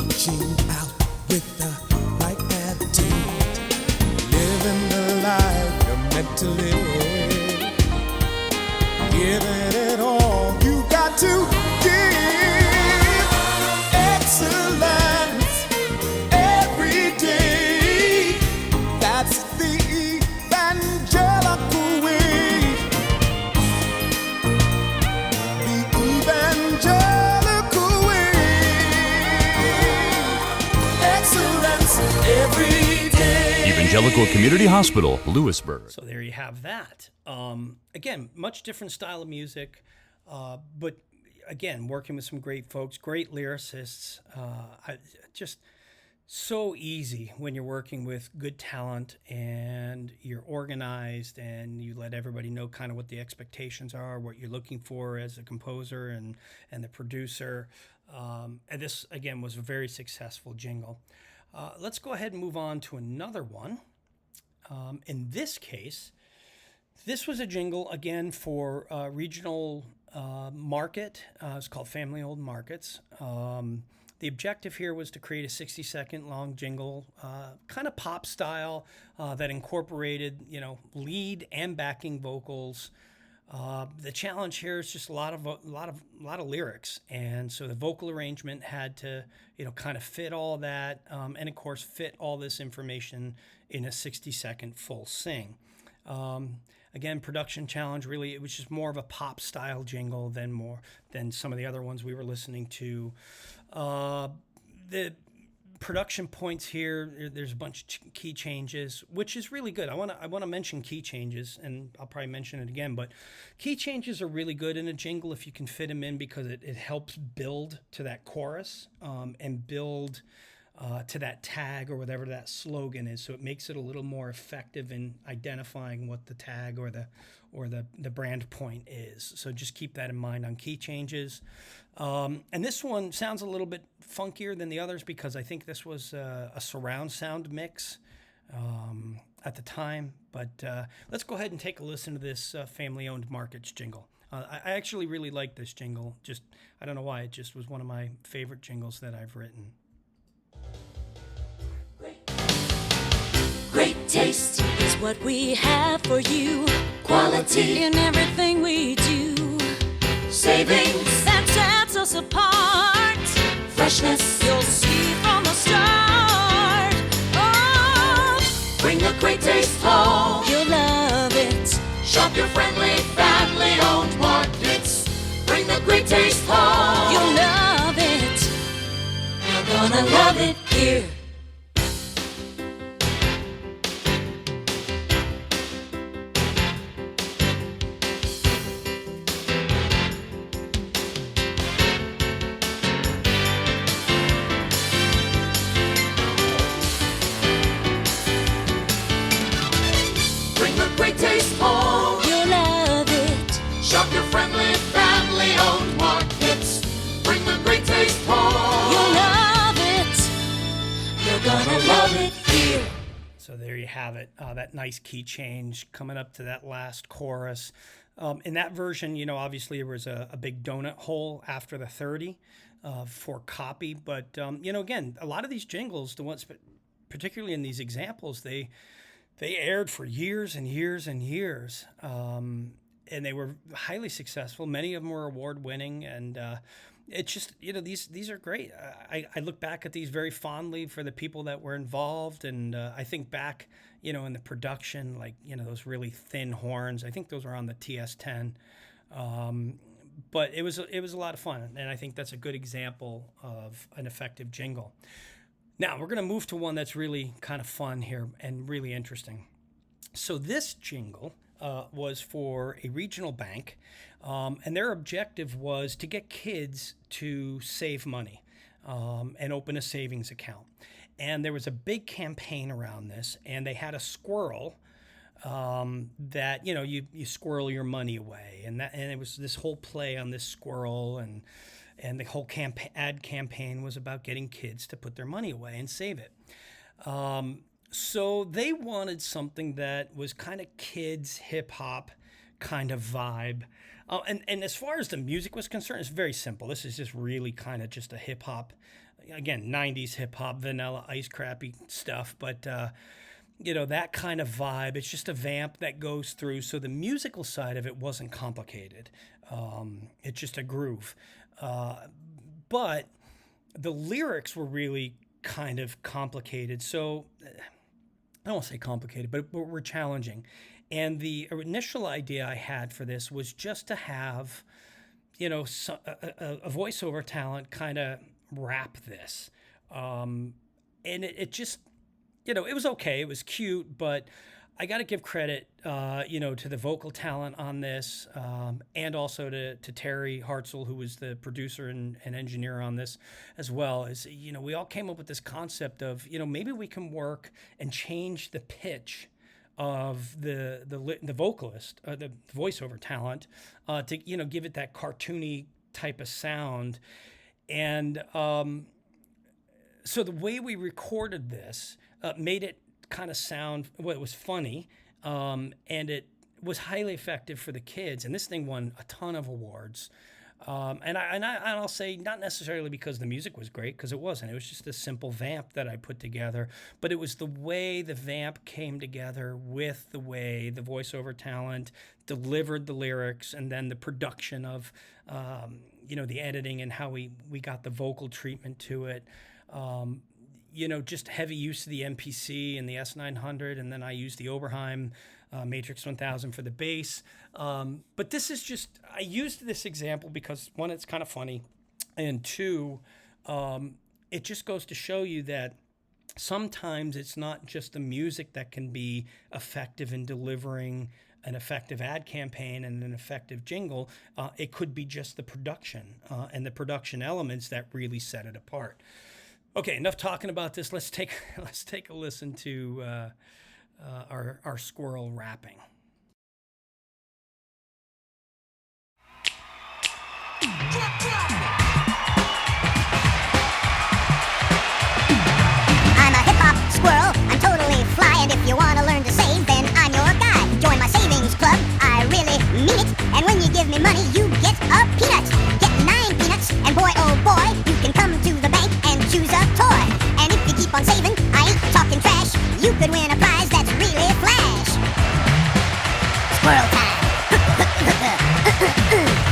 Reaching out with Evangelical Community Hospital, Lewisburg. So there you have that. Again, much different style of music, but again, working with some great folks, great lyricists. Just so easy when you're working with good talent and you're organized and you let everybody know kind of what the expectations are, what you're looking for as a composer and the producer. And this, again, was a very successful jingle. Let's go ahead and move on to another one. In this case, this was a jingle, again, for a regional market. It's called Family Owned Markets. The objective here was to create a 60-second long jingle, kind of pop style, that incorporated, lead and backing vocals. The challenge here is just a lot of lyrics, and so the vocal arrangement had to, kind of fit all that, and of course fit all this information in a 60-second full sing. Again, production challenge, really, it was just more of a pop style jingle than some of the other ones we were listening to. The production points here, there's a bunch of key changes, which is really good. I want to mention key changes, and I'll probably mention it again, but key changes are really good in a jingle if you can fit them in, because it helps build to that chorus, and build to that tag or whatever that slogan is. So it makes it a little more effective in identifying what the tag or the brand point is. So just keep that in mind on key changes. And this one sounds a little bit funkier than the others because I think this was a surround sound mix at the time. But let's go ahead and take a listen to this Family-Owned Markets jingle. I actually really like this jingle. I don't know why, it just was one of my favorite jingles that I've written. Great taste is what we have for you. Quality In everything we do. savings, That sets us apart. freshness. You'll see from the start. Oh, Bring the great taste home. you'll love it. Shop your friendly, family-owned markets. Bring the great taste home. You'll love it. You're gonna love it here. Bring the great taste home. You'll love it. Shop your friendly, family-owned markets. Bring the great taste home. You'll love it. You're gonna love it here. So there you have it, that nice key change coming up to that last chorus. In that version, obviously there was a big donut hole after the 30 for copy. But, again, a lot of these jingles, the ones, particularly in these examples, they aired for years and years and years. And they were highly successful. Many of them were award-winning, and it's just, these are great. I look back at these very fondly for the people that were involved, and I think back, in the production, like, those really thin horns. I think those were on the TS-10. But it was a lot of fun, and I think that's a good example of an effective jingle. Now, we're going to move to one that's really kind of fun here and really interesting. So this jingle was for a regional bank, and their objective was to get kids to save money and open a savings account. And there was a big campaign around this, and they had a squirrel that, you squirrel your money away. And it was this whole play on this squirrel, and the whole ad campaign was about getting kids to put their money away and save it. So they wanted something that was kind of kids, hip-hop kind of vibe. And as far as the music was concerned, it's very simple. This is just really kind of just a hip-hop, again, 90s hip-hop, Vanilla Ice crappy stuff. But, that kind of vibe. It's just a vamp that goes through. So the musical side of it wasn't complicated. It's just a groove. But the lyrics were really kind of complicated. So I don't want to say complicated, but were challenging. And the initial idea I had for this was just to have, a voiceover talent kind of rap this. And it just, it was okay. It was cute, but I got to give credit, to the vocal talent on this, and also to Terry Hartzell, who was the producer and engineer on this as well. Is we all came up with this concept of maybe we can work and change the pitch of the vocalist, the voiceover talent, to give it that cartoony type of sound, and so the way we recorded this made it kind of sound, well, it was funny, and it was highly effective for the kids. And this thing won a ton of awards. And I'll say not necessarily because the music was great, because it wasn't. It was just a simple vamp that I put together. But it was the way the vamp came together with the way the voiceover talent delivered the lyrics, and then the production of, the editing and how we got the vocal treatment to it. Just heavy use of the MPC and the S900, and then I used the Oberheim Matrix 1000 for the bass. But this is just, I used this example because, one, it's kind of funny, and two, it just goes to show you that sometimes it's not just the music that can be effective in delivering an effective ad campaign and an effective jingle. It could be just the production and the production elements that really set it apart. Okay, enough talking about this. Let's take a listen to our squirrel rapping. I'm a hip-hop squirrel, I'm totally fly, and if you want to learn to save, then I'm your guy. Join my savings club, I really mean it, and when you give me money, you get a peanut. Get 9 peanuts, and boy, oh boy, you can come to the bank and choose a toy. And if you keep on saving, I ain't talking trash, you could win a prize that's really flash. Squirrel time.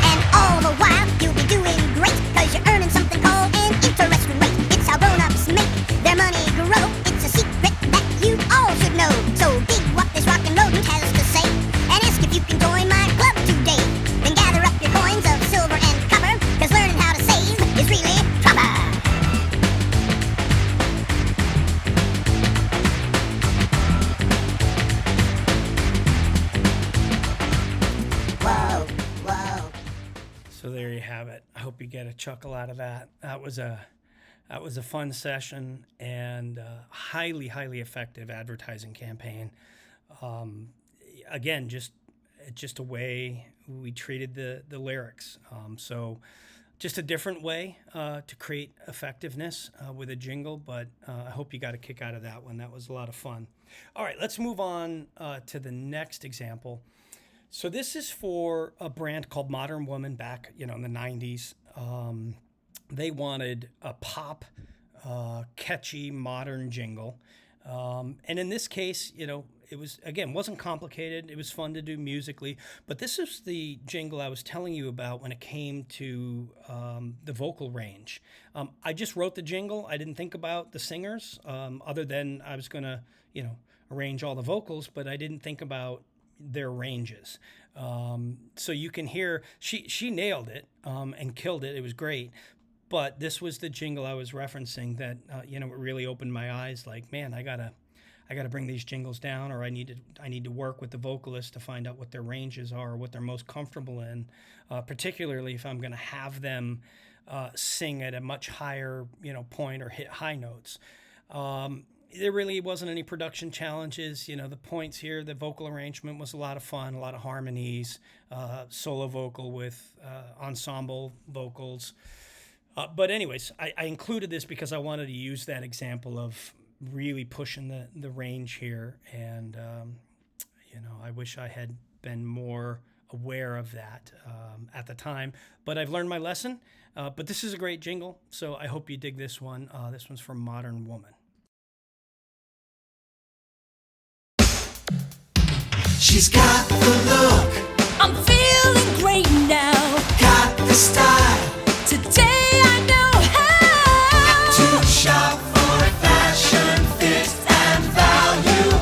And all the while, you'll be doing great, cause you're earning something called an interest rate. It's how grown-ups make their money grow. It's a secret that you all should know. So dig what this rockin' rodent has to say, and ask if you can join my club today. Then gather up your coins of silver and copper, cause learning how to save is really proper. Whoa, whoa. So there you have it. I hope you get a chuckle out of that. That was a fun session and highly, highly effective advertising campaign. Again, just a way we treated the lyrics. So just a different way to create effectiveness with a jingle, but I hope you got a kick out of that one. That was a lot of fun. All right, let's move on to the next example. So this is for a brand called Modern Woman back, in the 90s. They wanted a pop, catchy, modern jingle. And in this case, it was, again, wasn't complicated. It was fun to do musically. But this is the jingle I was telling you about when it came to the vocal range. I just wrote the jingle. I didn't think about the singers, other than I was going to, arrange all the vocals, but I didn't think about their ranges. So you can hear she nailed it and killed it. It was great. But this was the jingle I was referencing that it really opened my eyes. Like, man, I gotta bring these jingles down, or I need to work with the vocalist to find out what their ranges are, or what they're most comfortable in. Particularly if I'm going to have them sing at a much higher point or hit high notes. There really wasn't any production challenges. The points here, the vocal arrangement was a lot of fun, a lot of harmonies, solo vocal with ensemble vocals. But anyways, I included this because I wanted to use that example of really pushing the range here. And, I wish I had been more aware of that at the time. But I've learned my lesson. But this is a great jingle, so I hope you dig this one. This one's from Modern Woman. She's got the look, I'm feeling great now. got the style, Today I know how to shop for fashion, fit, and value.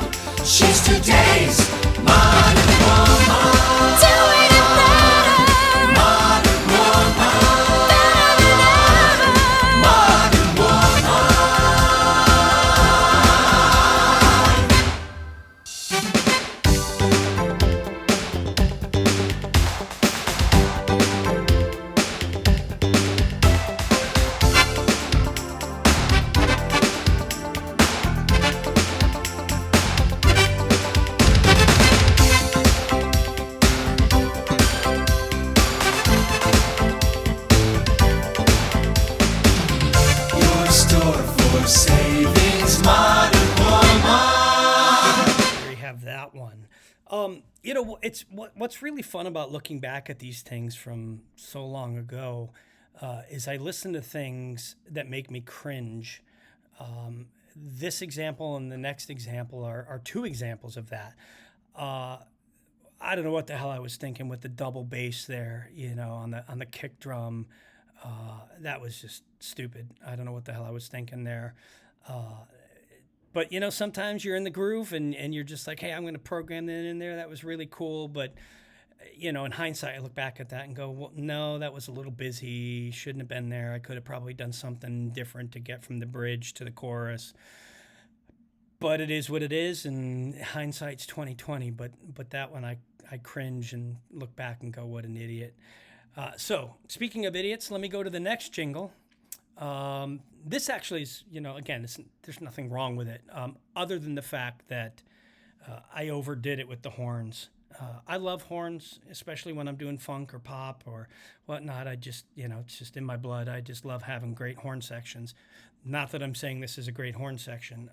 She's today's modern woman. doing it better, Modern woman. better than ever. Modern woman. your savings, modern woman. There you have that one. It's what's really fun about looking back at these things from so long ago is I listen to things that make me cringe. This example and the next example are two examples of that. I don't know what the hell I was thinking with the double bass there, on the kick drum. That was just stupid. I don't know what the hell I was thinking there. But, sometimes you're in the groove and you're just like, hey, I'm going to program that in there. That was really cool. But, in hindsight, I look back at that and go, well, no, that was a little busy. Shouldn't have been there. I could have probably done something different to get from the bridge to the chorus. But it is what it is, and hindsight's 20/20. But that one, I cringe and look back and go, what an idiot. So, speaking of idiots, let me go to the next jingle. This actually is, again, there's nothing wrong with it, other than the fact that I overdid it with the horns. I love horns, especially when I'm doing funk or pop or whatnot. I just, it's just in my blood. I just love having great horn sections. Not that I'm saying this is a great horn section.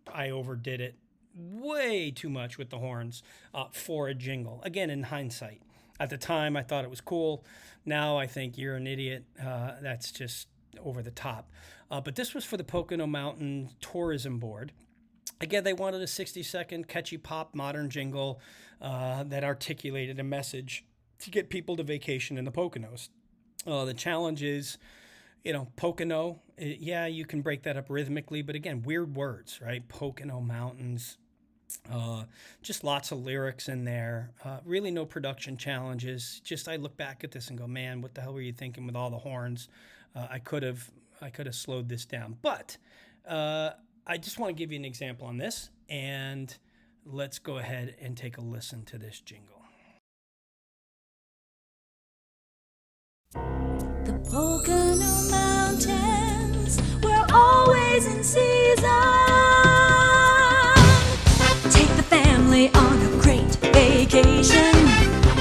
I overdid it way too much with the horns for a jingle. Again, in hindsight. At the time, I thought it was cool. Now I think you're an idiot. That's just over the top. But this was for the Pocono Mountain Tourism Board. Again, they wanted a 60-second catchy pop modern jingle that articulated a message to get people to vacation in the Poconos. The challenge is, Pocono, you can break that up rhythmically, but again, weird words, right? Pocono Mountains, just lots of lyrics in there. Really no production challenges. Just I look back at this and go, man, what the hell were you thinking with all the horns? I could have slowed this down, but I just want to give you an example on this, and let's go ahead and take a listen to this jingle. The Pocono Mountains, we're always in season. Take the family on a great vacation.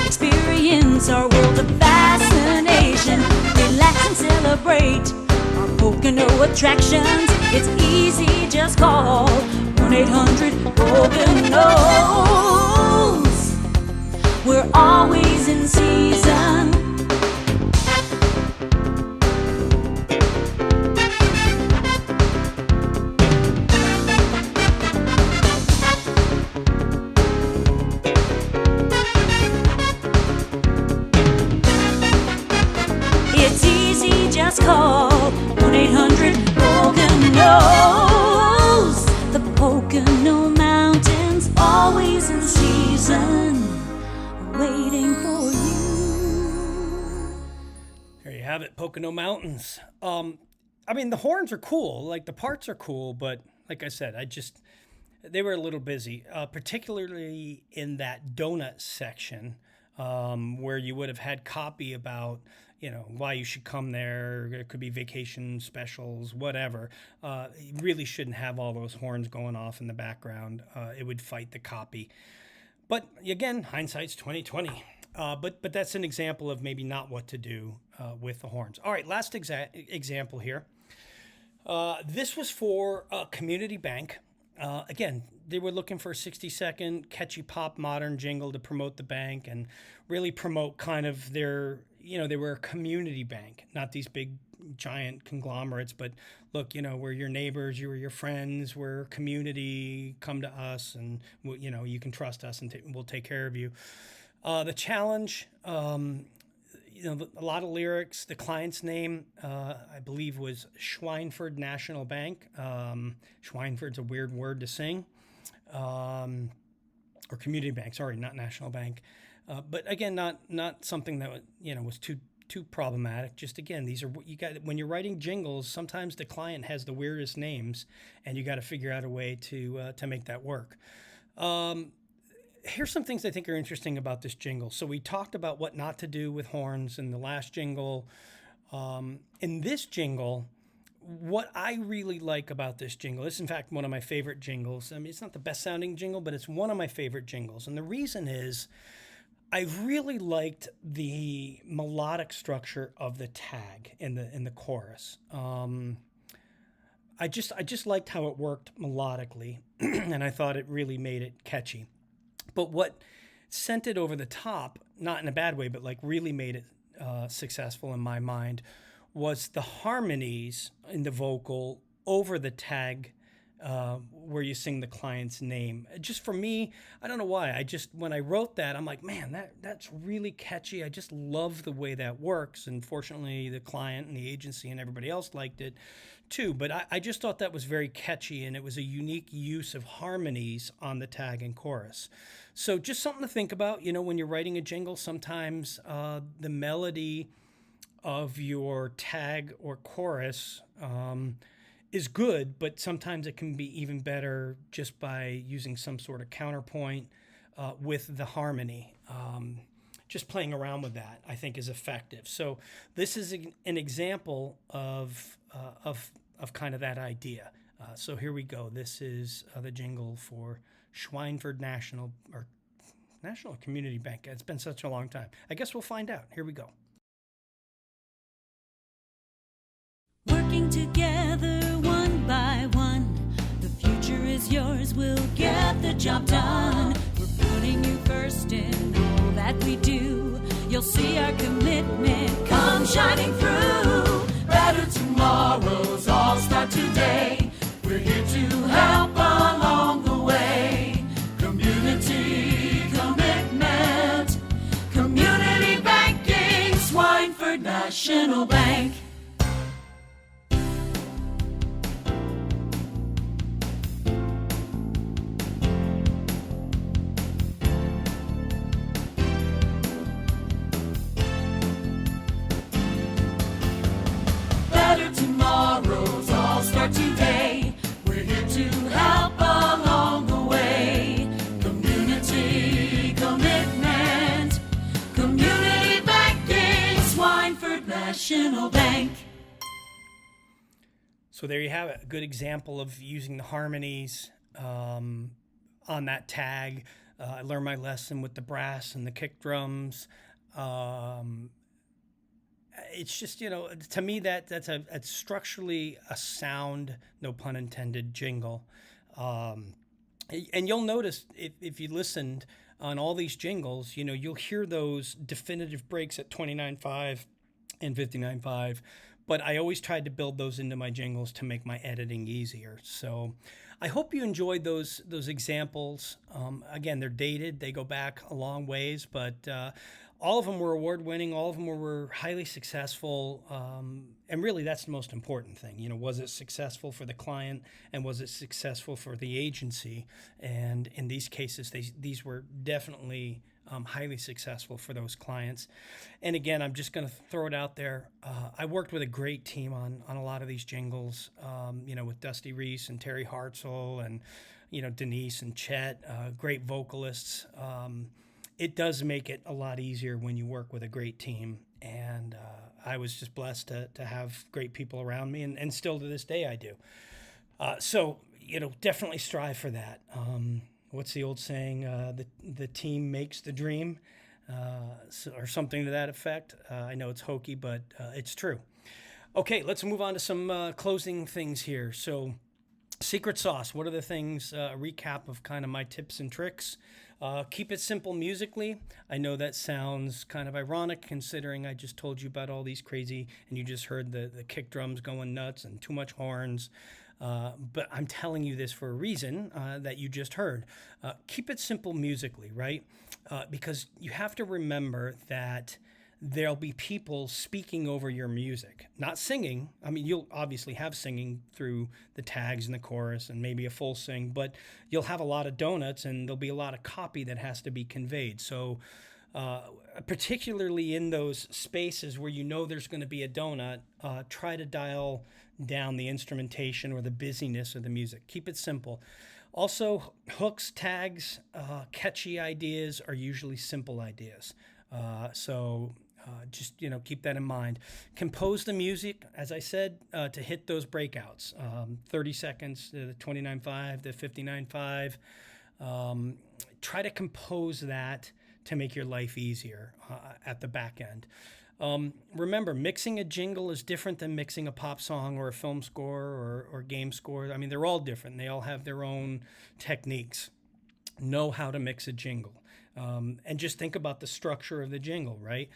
Experience our world of fascination. Relax and celebrate our Pocono attractions. It's easy, just call 1-800-POCONOS. We're always in season. It's easy, just call 1-800-POCONOS. The Pocono Mountains, always in season, waiting for you. There you have it, Pocono Mountains. The horns are cool, like the parts are cool, but like I said, they were a little busy, particularly in that donut section, where you would have had copy about, why you should come there. It could be vacation specials, whatever. You really shouldn't have all those horns going off in the background. It would fight the copy. But again, hindsight's 20/20. But that's an example of maybe not what to do with the horns. All right, last example here. This was for a community bank. Again, they were looking for a 60-second catchy pop modern jingle to promote the bank and really promote kind of their, they were a community bank, not these big giant conglomerates, but look, we're your neighbors, you're your friends, we're community, come to us and, you can trust us and we'll take care of you. The challenge, a lot of lyrics. The client's name, I believe, was Schweinfurt National Bank. Schweinfurt's a weird word to sing. Or community bank, sorry, not National Bank. But again, not something that was too problematic. Just again, these are what you got when you're writing jingles. Sometimes the client has the weirdest names, and you got to figure out a way to make that work. Here's some things I think are interesting about this jingle. So we talked about what not to do with horns in the last jingle. In this jingle, what I really like about this jingle, this is in fact one of my favorite jingles. It's not the best sounding jingle, but it's one of my favorite jingles. And the reason is I really liked the melodic structure of the tag in the chorus. I just liked how it worked melodically, and I thought it really made it catchy. But what sent it over the top, not in a bad way, but like really made it successful in my mind, was the harmonies in the vocal over the tag where you sing the client's name. Just for me, I don't know why. When I wrote that, I'm like, man, that's really catchy. I just love the way that works. And fortunately, the client and the agency and everybody else liked it too. But I just thought that was very catchy, and it was a unique use of harmonies on the tag and chorus. So just something to think about. When you're writing a jingle, sometimes the melody of your tag or chorus is good, but sometimes it can be even better just by using some sort of counterpoint with the harmony. Just playing around with that, I think, is effective. So this is an example of kind of that idea. So here we go. This is the jingle for Schweinfurt National Community Bank. It's been such a long time. I guess we'll find out. Here we go. Working together one by one, the future is yours, we'll get the job done. We're putting you first in all that we do. You'll see our commitment come shining through. Better tomorrows all start today. We're here to help along the way. Community commitment, community banking, Swineford National Bank. Better tomorrows all start today. We're here to help along the way. Community commitment, community banking, Swineford National Bank. So there you have it, a good example of using the harmonies on that tag. I learned my lesson with the brass and the kick drums. It's just, to me, that's structurally a sound, no pun intended, jingle. And you'll notice if you listened on all these jingles, you'll hear those definitive breaks at 29.5 and 59.5. But I always tried to build those into my jingles to make my editing easier. So I hope you enjoyed those examples. Again, they're dated. They go back a long ways, but all of them were award-winning. All of them were highly successful. And really, that's the most important thing. Was it successful for the client, and was it successful for the agency? And in these cases, these were definitely highly successful for those clients. And again, I'm just going to throw it out there. I worked with a great team on a lot of these jingles, with Dusty Reese and Terry Hartzell and, Denise and Chet, great vocalists. It does make it a lot easier when you work with a great team. And I was just blessed to have great people around me, and still to this day I do. So, definitely strive for that. What's the old saying? The team makes the dream, or something to that effect. I know it's hokey, but it's true. Okay, let's move on to some closing things here. So, secret sauce. What are the things? A recap of kind of my tips and tricks. Keep it simple musically. I know that sounds kind of ironic considering I just told you about all these crazy, and you just heard the kick drums going nuts and too much horns. But I'm telling you this for a reason that you just heard. Keep it simple musically, right? Because you have to remember that there'll be people speaking over your music, not singing. I mean, you'll obviously have singing through the tags and the chorus and maybe a full sing, but you'll have a lot of donuts and there'll be a lot of copy that has to be conveyed. So particularly in those spaces where there's going to be a donut, try to dial down the instrumentation or the busyness of the music. Keep it simple. Also, hooks, tags, catchy ideas are usually simple ideas. So just keep that in mind. Compose the music, as I said, to hit those breakouts. 30 seconds, the 29.5, the 59.5. Try to compose that to make your life easier at the back end. Remember, mixing a jingle is different than mixing a pop song or a film score or game score. I mean, they're all different. They all have their own techniques. Know how to mix a jingle. And just think about the structure of the jingle, right?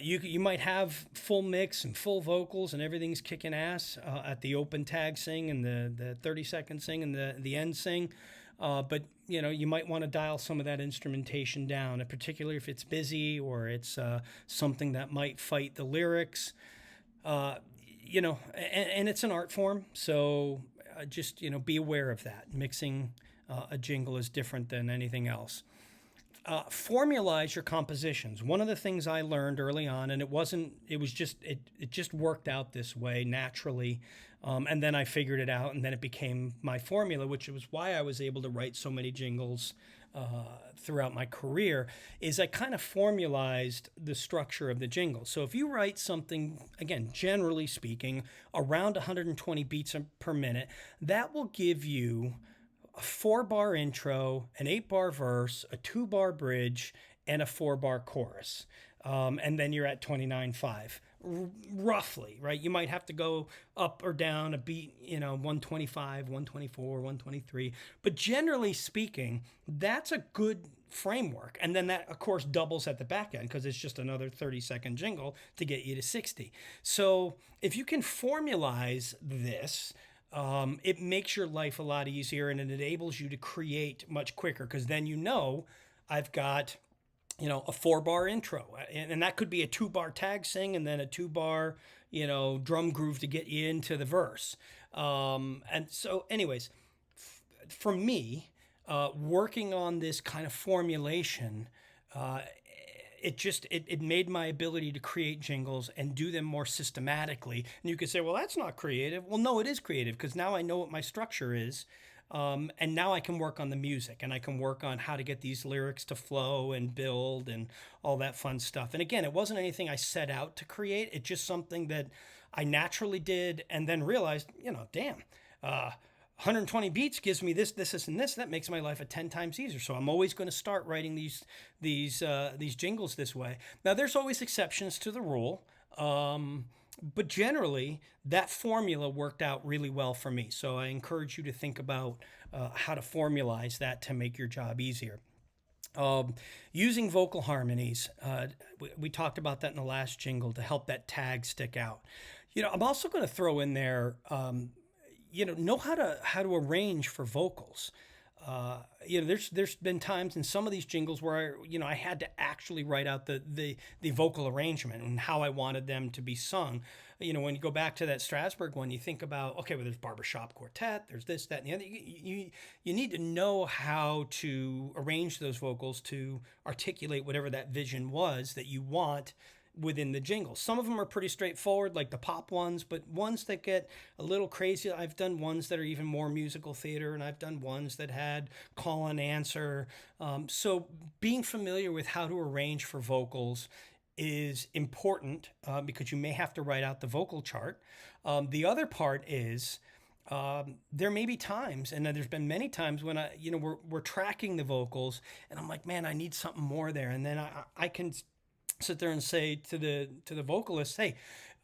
You might have full mix and full vocals and everything's kicking ass at the open tag sing and the 30-second sing and the end sing. But you might want to dial some of that instrumentation down, and particularly if it's busy or it's something that might fight the lyrics. And it's an art form, so just be aware of that. Mixing a jingle is different than anything else. Formalize your compositions. One of the things I learned early on, and it just worked out this way naturally. And then I figured it out, and then it became my formula, which was why I was able to write so many jingles throughout my career, is I kind of formalized the structure of the jingle. So if you write something, again, generally speaking, around 120 beats per minute, that will give you a 4-bar intro, an 8-bar verse, a 2-bar bridge, and a 4-bar chorus. And then you're at 29.5, roughly, right? You might have to go up or down a beat, 125, 124, 123. But generally speaking, that's a good framework. And then that, of course, doubles at the back end because it's just another 30-second jingle to get you to 60. So if you can formalize this, it makes your life a lot easier, and it enables you to create much quicker, because then I've got a 4-bar intro, and that could be a 2-bar tag sing and then a 2-bar drum groove to get you into the verse. And so anyways, for me, working on this kind of formulation, it made my ability to create jingles and do them more systematically. And you could say, well, that's not creative. Well, no, it is creative, because now I know what my structure is. And now I can work on the music, and I can work on how to get these lyrics to flow and build and all that fun stuff. And again, it wasn't anything I set out to create. It's just something that I naturally did, and then realized, 120 beats gives me this, and this. That makes my life 10 times easier. So I'm always going to start writing these jingles this way. Now, there's always exceptions to the rule, but generally that formula worked out really well for me. So I encourage you to think about how to formalize that to make your job easier. Using vocal harmonies, we talked about that in the last jingle to help that tag stick out. I'm also going to throw in there. Know how to arrange for vocals. There's been times in some of these jingles where I had to actually write out the vocal arrangement and how I wanted them to be sung. When you go back to that Strasbourg one, you think about, okay, well, there's barbershop quartet, there's this, that, and the other. You need to know how to arrange those vocals to articulate whatever that vision was that you want within the jingle. Some of them are pretty straightforward, like the pop ones, but ones that get a little crazy, I've done ones that are even more musical theater, and I've done ones that had call and answer. So being familiar with how to arrange for vocals is important, because you may have to write out the vocal chart. The other part is there may be times, and there's been many times when we're tracking the vocals, and I'm like, man, I need something more there, and then I can sit there and say to the vocalist, hey,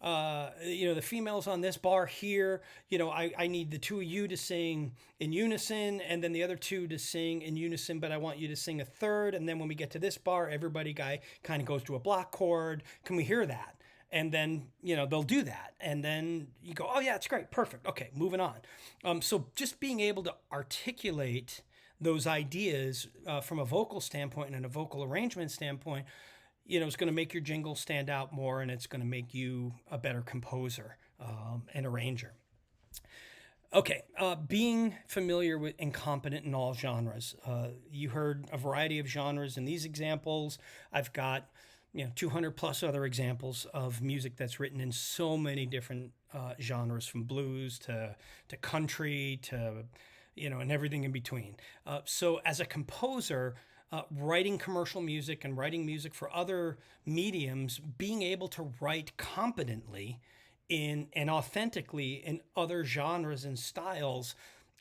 the females on this bar here, I need the two of you to sing in unison, and then the other two to sing in unison, but I want you to sing a third. And then when we get to this bar, everybody kind of goes to a block chord. Can we hear that? And then, they'll do that. And then you go, oh yeah, it's great. Perfect. Okay, moving on. So just being able to articulate those ideas from a vocal standpoint and a vocal arrangement standpoint, it's going to make your jingle stand out more, and it's going to make you a better composer and arranger. Okay, being familiar with and competent in all genres. You heard a variety of genres in these examples. I've got 200 plus other examples of music that's written in so many different genres, from blues to country to and everything in between. So as a composer, writing commercial music and writing music for other mediums, being able to write competently and authentically in other genres and styles,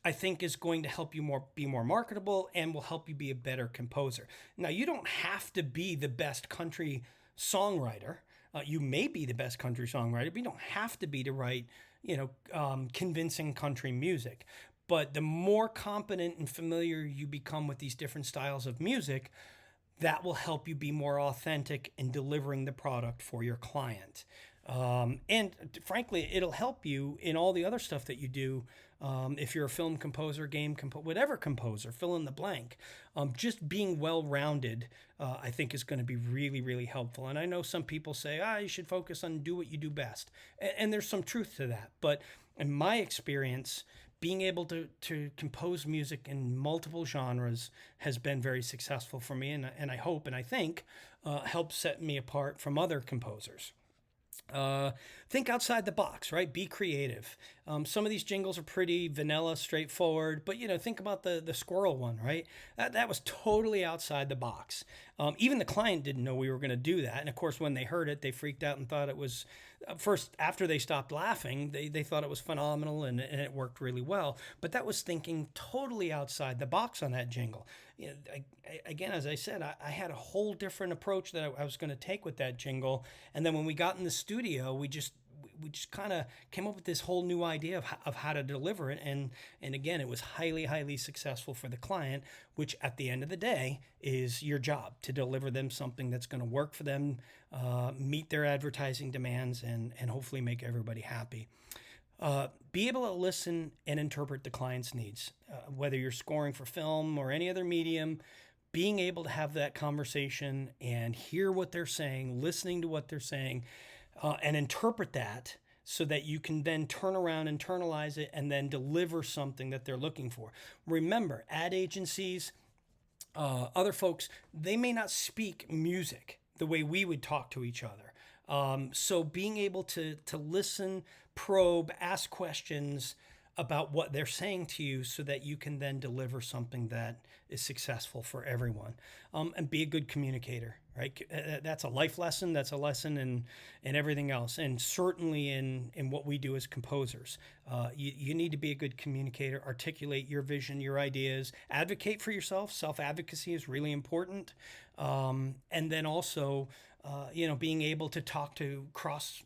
I think is going to help you be more marketable and will help you be a better composer. Now, you don't have to be the best country songwriter, You may be the best country songwriter, but you don't have to be to write, convincing country music. But the more competent and familiar you become with these different styles of music, that will help you be more authentic in delivering the product for your client. And frankly, it'll help you in all the other stuff that you do. If you're a film composer, whatever composer, fill in the blank. Just being well-rounded, I think, is going to be really, really helpful. And I know some people say, you should focus on do what you do best. And there's some truth to that. But in my experience, being able to compose music in multiple genres has been very successful for me, and I hope and I think helps set me apart from other composers. Think outside the box, right? Be creative. Some of these jingles are pretty vanilla, straightforward, but think about the squirrel one, right? That was totally outside the box. Even the client didn't know we were going to do that, and of course, when they heard it, they freaked out and thought it was first. After they stopped laughing, they thought it was phenomenal and it worked really well. But that was thinking totally outside the box on that jingle. Again, as I said, I had a whole different approach that I was going to take with that jingle, and then when we got in the studio, we just kind of came up with this whole new idea of how to deliver it, and again, it was highly successful for the client, which at the end of the day is your job, to deliver them something that's going to work for them, meet their advertising demands, and hopefully make everybody happy. Be able to listen and interpret the client's needs, whether you're scoring for film or any other medium. Being able to have that conversation and hear what they're saying, listening to what they're saying, and interpret that so that you can then turn around, internalize it, and then deliver something that they're looking for. Remember, ad agencies, other folks, they may not speak music the way we would talk to each other. So being able to listen, probe, ask questions about what they're saying to you so that you can then deliver something that is successful for everyone. And be a good communicator, right? That's a life lesson. That's a lesson in everything else. And certainly in what we do as composers. You need to be a good communicator, articulate your vision, your ideas, advocate for yourself. Self-advocacy is really important. And then also, being able to talk to cross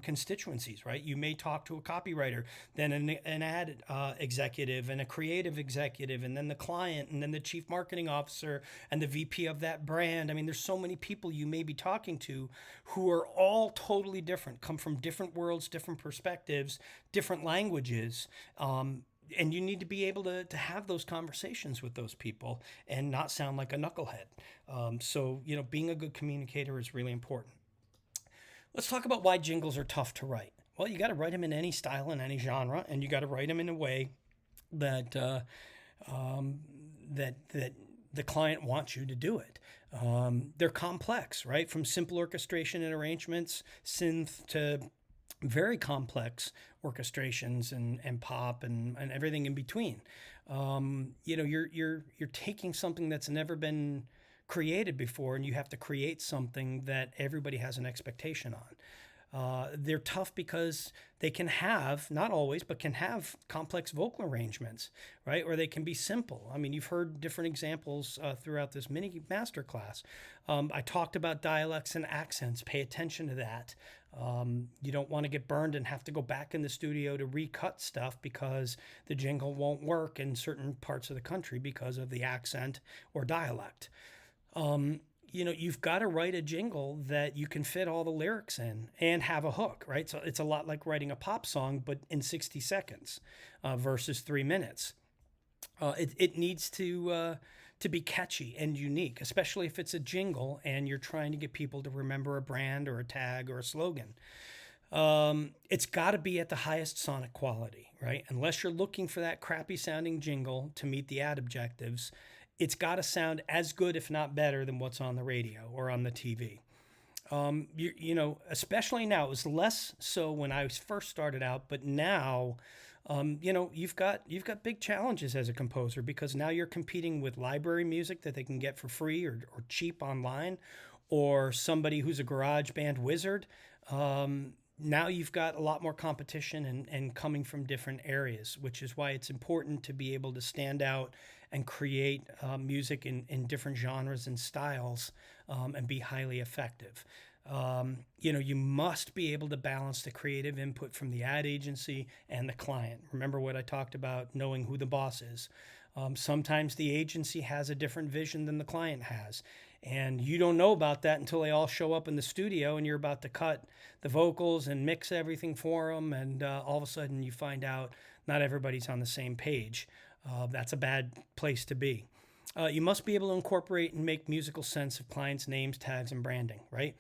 constituencies, right? You may talk to a copywriter, then an ad executive, and a creative executive, and then the client, and then the chief marketing officer, and the VP of that brand. I mean, there's so many people you may be talking to who are all totally different, come from different worlds, different perspectives, different languages. And you need to be able to have those conversations with those people and not sound like a knucklehead. So, being a good communicator is really important. Let's talk about why jingles are tough to write. Well, you got to write them in any style and any genre, and you got to write them in a way that that the client wants you to do it. They're complex, right? From simple orchestration and arrangements, synth, to very complex orchestrations and pop and everything in between. You're taking something that's never been created before, and you have to create something that everybody has an expectation on. They're tough because they can have, not always, but can have complex vocal arrangements, right? Or they can be simple. I mean, you've heard different examples throughout this mini masterclass. I talked about dialects and accents. Pay attention to that. You don't want to get burned and have to go back in the studio to recut stuff because the jingle won't work in certain parts of the country because of the accent or dialect. You've got to write a jingle that you can fit all the lyrics in and have a hook, right? So it's a lot like writing a pop song, but in 60 seconds versus 3 minutes. It needs to be catchy and unique, especially if it's a jingle and you're trying to get people to remember a brand or a tag or a slogan. It's got to be at the highest sonic quality, right? Unless you're looking for that crappy sounding jingle to meet the ad objectives, it's got to sound as good, if not better, than what's on the radio or on the TV. Especially now, it was less so when I first started out, but now, you've got big challenges as a composer because now you're competing with library music that they can get for free or cheap online, or somebody who's a garage band wizard. Now you've got a lot more competition and coming from different areas, which is why it's important to be able to stand out and create music in different genres and styles and be highly effective. You must be able to balance the creative input from the ad agency and the client. Remember what I talked about, knowing who the boss is. Sometimes the agency has a different vision than the client has. And you don't know about that until they all show up in the studio and you're about to cut the vocals and mix everything for them. And all of a sudden you find out not everybody's on the same page. That's a bad place to be. You must be able to incorporate and make musical sense of clients' names, tags, and branding, right?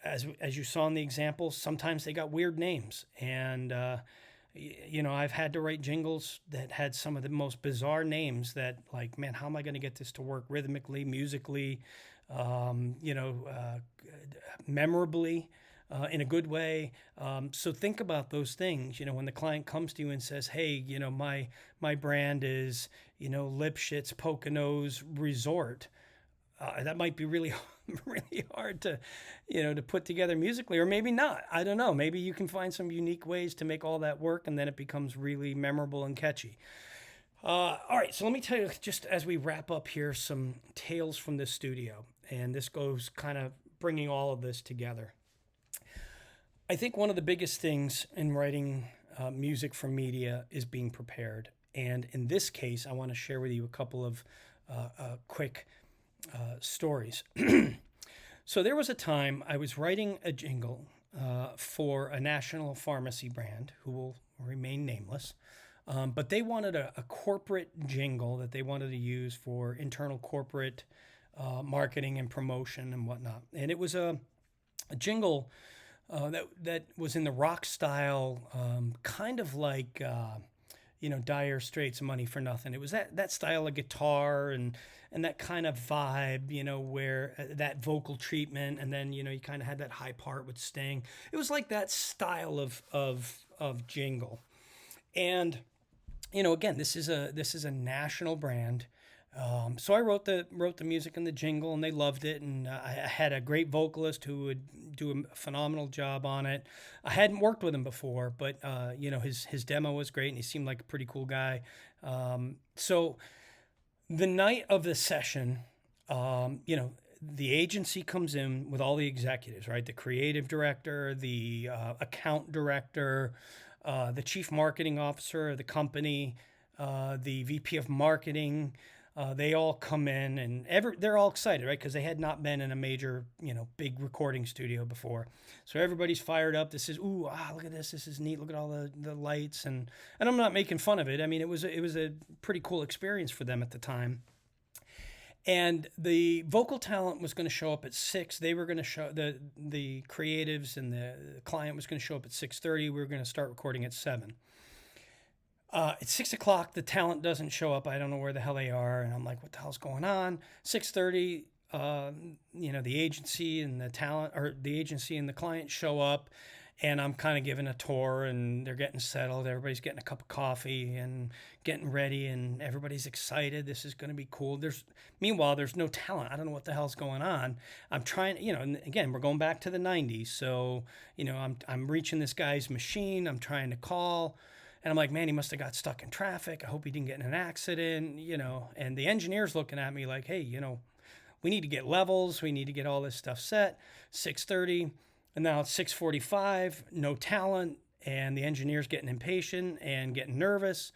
As you saw in the examples, sometimes they got weird names. And, I've had to write jingles that had some of the most bizarre names that, like, man, how am I going to get this to work rhythmically, musically, memorably, in a good way. So think about those things, when the client comes to you and says, hey, my brand is, Lipschitz Poconos Resort. That might be really, really hard to, to put together musically, or maybe not. I don't know. Maybe you can find some unique ways to make all that work, and then it becomes really memorable and catchy. All right, so let me tell you, just as we wrap up here, some tales from the studio, and this goes kind of bringing all of this together. I think one of the biggest things in writing music for media is being prepared. And in this case, I want to share with you a couple of quick stories. So there was a time I was writing a jingle for a national pharmacy brand who will remain nameless. But they wanted a corporate jingle that they wanted to use for internal corporate marketing and promotion and whatnot. And it was a jingle that was in the rock style, kind of like, Dire Straits' Money for Nothing. It was that style of guitar and that kind of vibe, where that vocal treatment, and then, you kind of had that high part with Sting. It was like that style of jingle. And, again, this is a national brand. So I wrote the music and the jingle, and they loved it. And I had a great vocalist who would do a phenomenal job on it. I hadn't worked with him before, but his demo was great, and he seemed like a pretty cool guy. So the night of the session, the agency comes in with all the executives, right? The creative director, the account director, the chief marketing officer of the company, the VP of marketing. They all come in, and they're all excited, right? Because they had not been in a major, big recording studio before. So everybody's fired up. This is, look at this. This is neat. Look at all the lights. And I'm not making fun of it. I mean, it was a pretty cool experience for them at the time. And the vocal talent was going to show up at 6. They were going to show the creatives, and the client was going to show up at 6:30. We were going to start recording at 7. At 6 o'clock, the talent doesn't show up. I don't know where the hell they are. And I'm like, what the hell's going on? 6:30, the agency and the talent, or the agency and the client show up, and I'm kind of giving a tour, and they're getting settled. Everybody's getting a cup of coffee and getting ready, and everybody's excited. This is going to be cool. Meanwhile, there's no talent. I don't know what the hell's going on. I'm trying, and again, we're going back to the 90s. So, I'm reaching this guy's machine. I'm trying to call. And I'm like, man, he must have got stuck in traffic. I hope he didn't get in an accident, And the engineer's looking at me like, hey, we need to get levels. We need to get all this stuff set. 6:30, and now it's 6:45, no talent. And the engineer's getting impatient and getting nervous.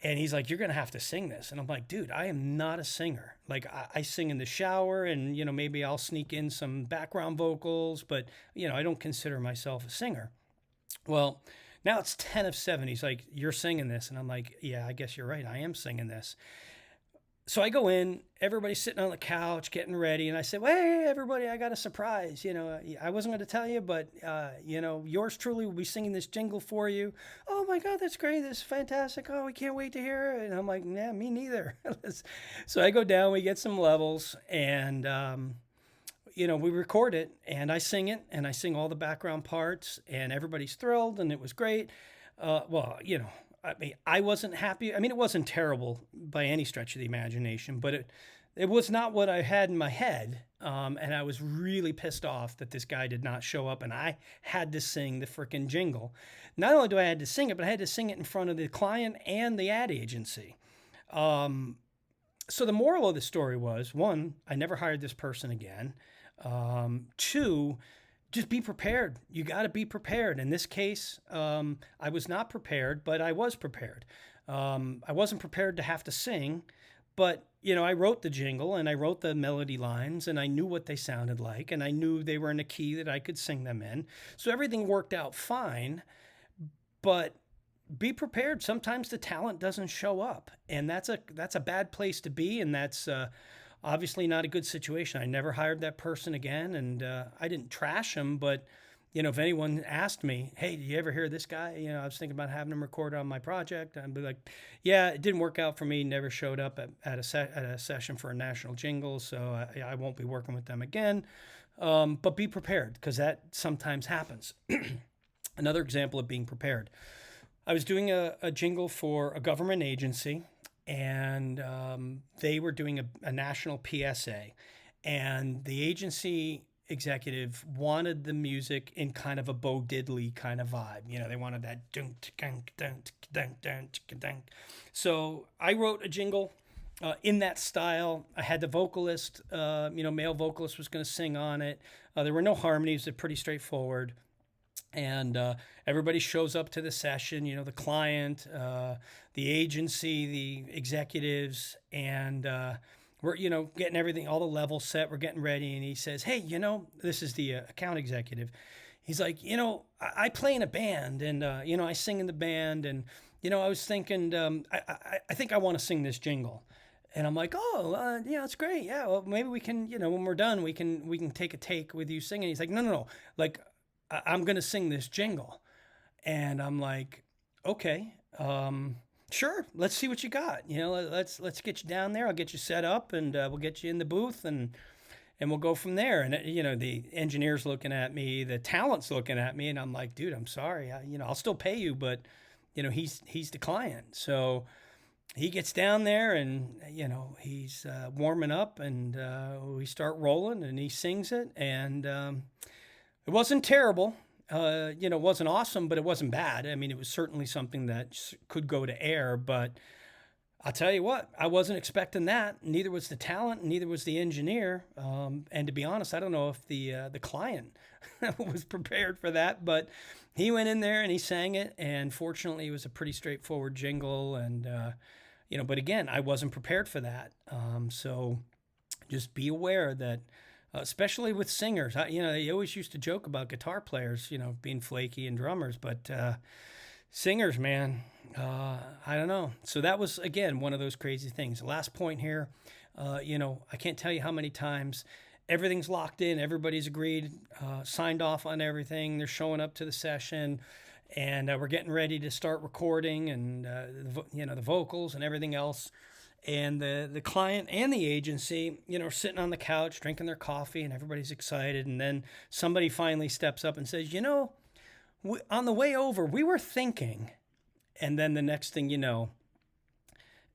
And he's like, you're going to have to sing this. And I'm like, dude, I am not a singer. Like, I sing in the shower, and, maybe I'll sneak in some background vocals. But, I don't consider myself a singer. Well, now it's 10 of 7. He's like, you're singing this. And I'm like, yeah, I guess you're right. I am singing this. So I go in, everybody's sitting on the couch getting ready. And I said, well, hey, everybody, I got a surprise. I wasn't going to tell you, but, yours truly will be singing this jingle for you. Oh, my God, that's great. That's fantastic. Oh, we can't wait to hear it. And I'm like, yeah, me neither. So I go down, we get some levels, and, we record it, and I sing it, and I sing all the background parts, and everybody's thrilled, and it was great. I wasn't happy. I mean, it wasn't terrible by any stretch of the imagination, but it was not what I had in my head, and I was really pissed off that this guy did not show up, and I had to sing the frickin' jingle. Not only do I had to sing it, but I had to sing it in front of the client and the ad agency. So the moral of the story was, 1, I never hired this person again. 2, just be prepared. You got to be prepared. In this case, I was not prepared, but I was prepared. I wasn't prepared to have to sing, but I wrote the jingle and I wrote the melody lines and I knew what they sounded like and I knew they were in a key that I could sing them in. So everything worked out fine, but be prepared. Sometimes the talent doesn't show up, and that's a bad place to be, and that's obviously not a good situation. I never hired that person again, and I didn't trash him, but if anyone asked me, hey, did you ever hear this guy? I was thinking about having him record on my project. I'd be like, yeah, it didn't work out for me. Never showed up at a session for a national jingle, so I won't be working with them again. But be prepared, because that sometimes happens. Another example of being prepared. I was doing a jingle for a government agency, and they were doing a national PSA. And the agency executive wanted the music in kind of a Bo Diddley kind of vibe. They wanted that dunk, dunk, dunk, dunk, dunk, dunk. So I wrote a jingle in that style. I had the vocalist, male vocalist was going to sing on it. There were no harmonies. They're pretty straightforward. And everybody shows up to the session, the client, the agency, the executives, and we're, getting everything, all the levels set. We're getting ready. And he says, hey, this is the account executive. He's like, I play in a band and, I sing in the band. And, I was thinking, I think I want to sing this jingle. And I'm like, oh, yeah, that's great. Yeah, well, maybe we can, when we're done, we can take a take with you singing. He's like, no. Like, I'm going to sing this jingle. And I'm like, okay, sure. Let's see what you got. Let's get you down there. I'll get you set up and we'll get you in the booth and we'll go from there. And, the engineer's looking at me, the talent's looking at me, and I'm like, dude, I'm sorry. I'll still pay you, but, he's the client. So he gets down there and, he's warming up and we start rolling and he sings it. And it wasn't terrible. It wasn't awesome, but it wasn't bad. I mean, it was certainly something that could go to air, but I'll tell you what, I wasn't expecting that. Neither was the talent, neither was the engineer. And to be honest, I don't know if the client was prepared for that, but he went in there and he sang it. And fortunately, it was a pretty straightforward jingle. And, but again, I wasn't prepared for that. So just be aware that, especially with singers, they always used to joke about guitar players, being flaky and drummers, but singers, man, I don't know. So that was, again, one of those crazy things. Last point here, I can't tell you how many times everything's locked in, everybody's agreed, signed off on everything. They're showing up to the session, and we're getting ready to start recording, and the vocals and everything else. And the client and the agency, are sitting on the couch drinking their coffee, and everybody's excited. And then somebody finally steps up and says, on the way over, we were thinking. And then the next thing you know,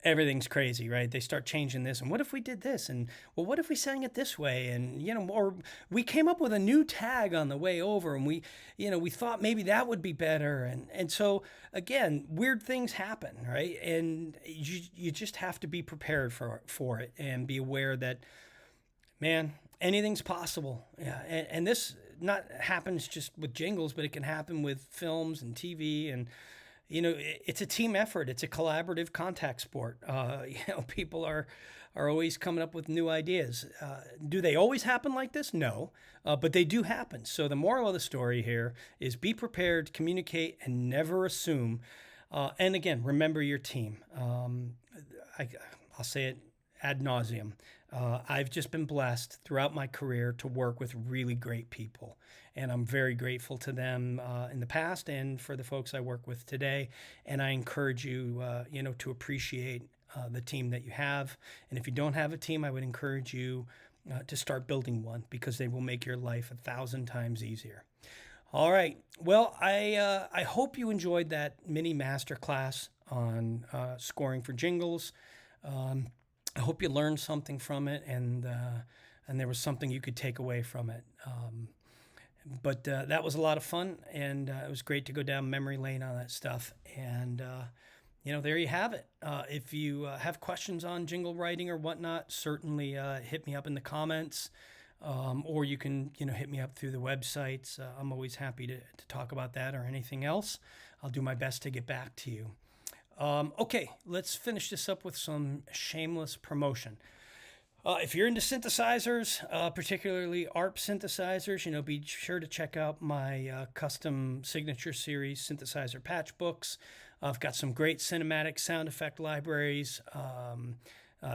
everything's crazy, right? They start changing this. And what if we did this? And, well, what if we sang it this way? And, or we came up with a new tag on the way over, and we thought maybe that would be better. And so, again, weird things happen, right? And you just have to be prepared for it and be aware that, man, anything's possible. Yeah. And this not happens just with jingles, but it can happen with films and TV and, it's a team effort. It's a collaborative contact sport. People are always coming up with new ideas. Do they always happen like this? No, but they do happen. So the moral of the story here is be prepared, communicate, and never assume. And again, remember your team. I'll say it ad nauseum. I've just been blessed throughout my career to work with really great people. And I'm very grateful to them in the past and for the folks I work with today. And I encourage you, to appreciate the team that you have. And if you don't have a team, I would encourage you to start building one, because they will make your life 1,000 times easier. All right. Well, I hope you enjoyed that mini masterclass on scoring for jingles. I hope you learned something from it, and there was something you could take away from it. But that was a lot of fun, and it was great to go down memory lane on that stuff. And, there you have it. If you have questions on jingle writing or whatnot, certainly hit me up in the comments. or you can, hit me up through the websites. I'm always happy to talk about that or anything else. I'll do my best to get back to you. Okay, let's finish this up with some shameless promotion. If you're into synthesizers, particularly ARP synthesizers, be sure to check out my custom signature series synthesizer patch books. I've got some great cinematic sound effect libraries,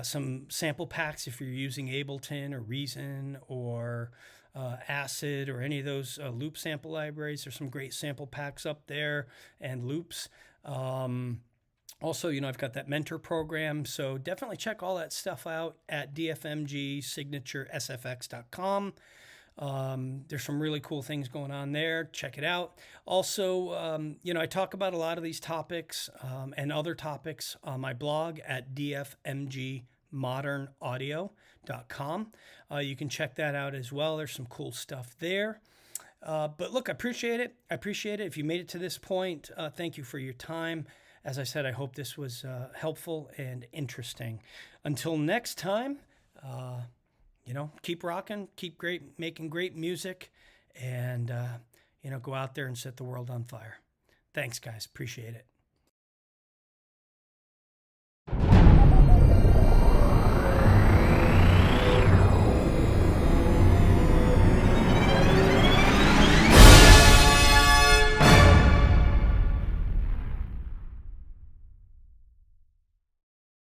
some sample packs if you're using Ableton or Reason or Acid or any of those loop sample libraries. There's some great sample packs up there and loops. Also, I've got that mentor program, so definitely check all that stuff out at dfmgsignaturesfx.com. There's some really cool things going on there. Check it out. Also, I talk about a lot of these topics and other topics on my blog at dfmgmodernaudio.com. You can check that out as well. There's some cool stuff there. But look, I appreciate it. If you made it to this point, thank you for your time. As I said, I hope this was helpful and interesting. Until next time, keep rocking, keep making great music, and, go out there and set the world on fire. Thanks, guys. Appreciate it.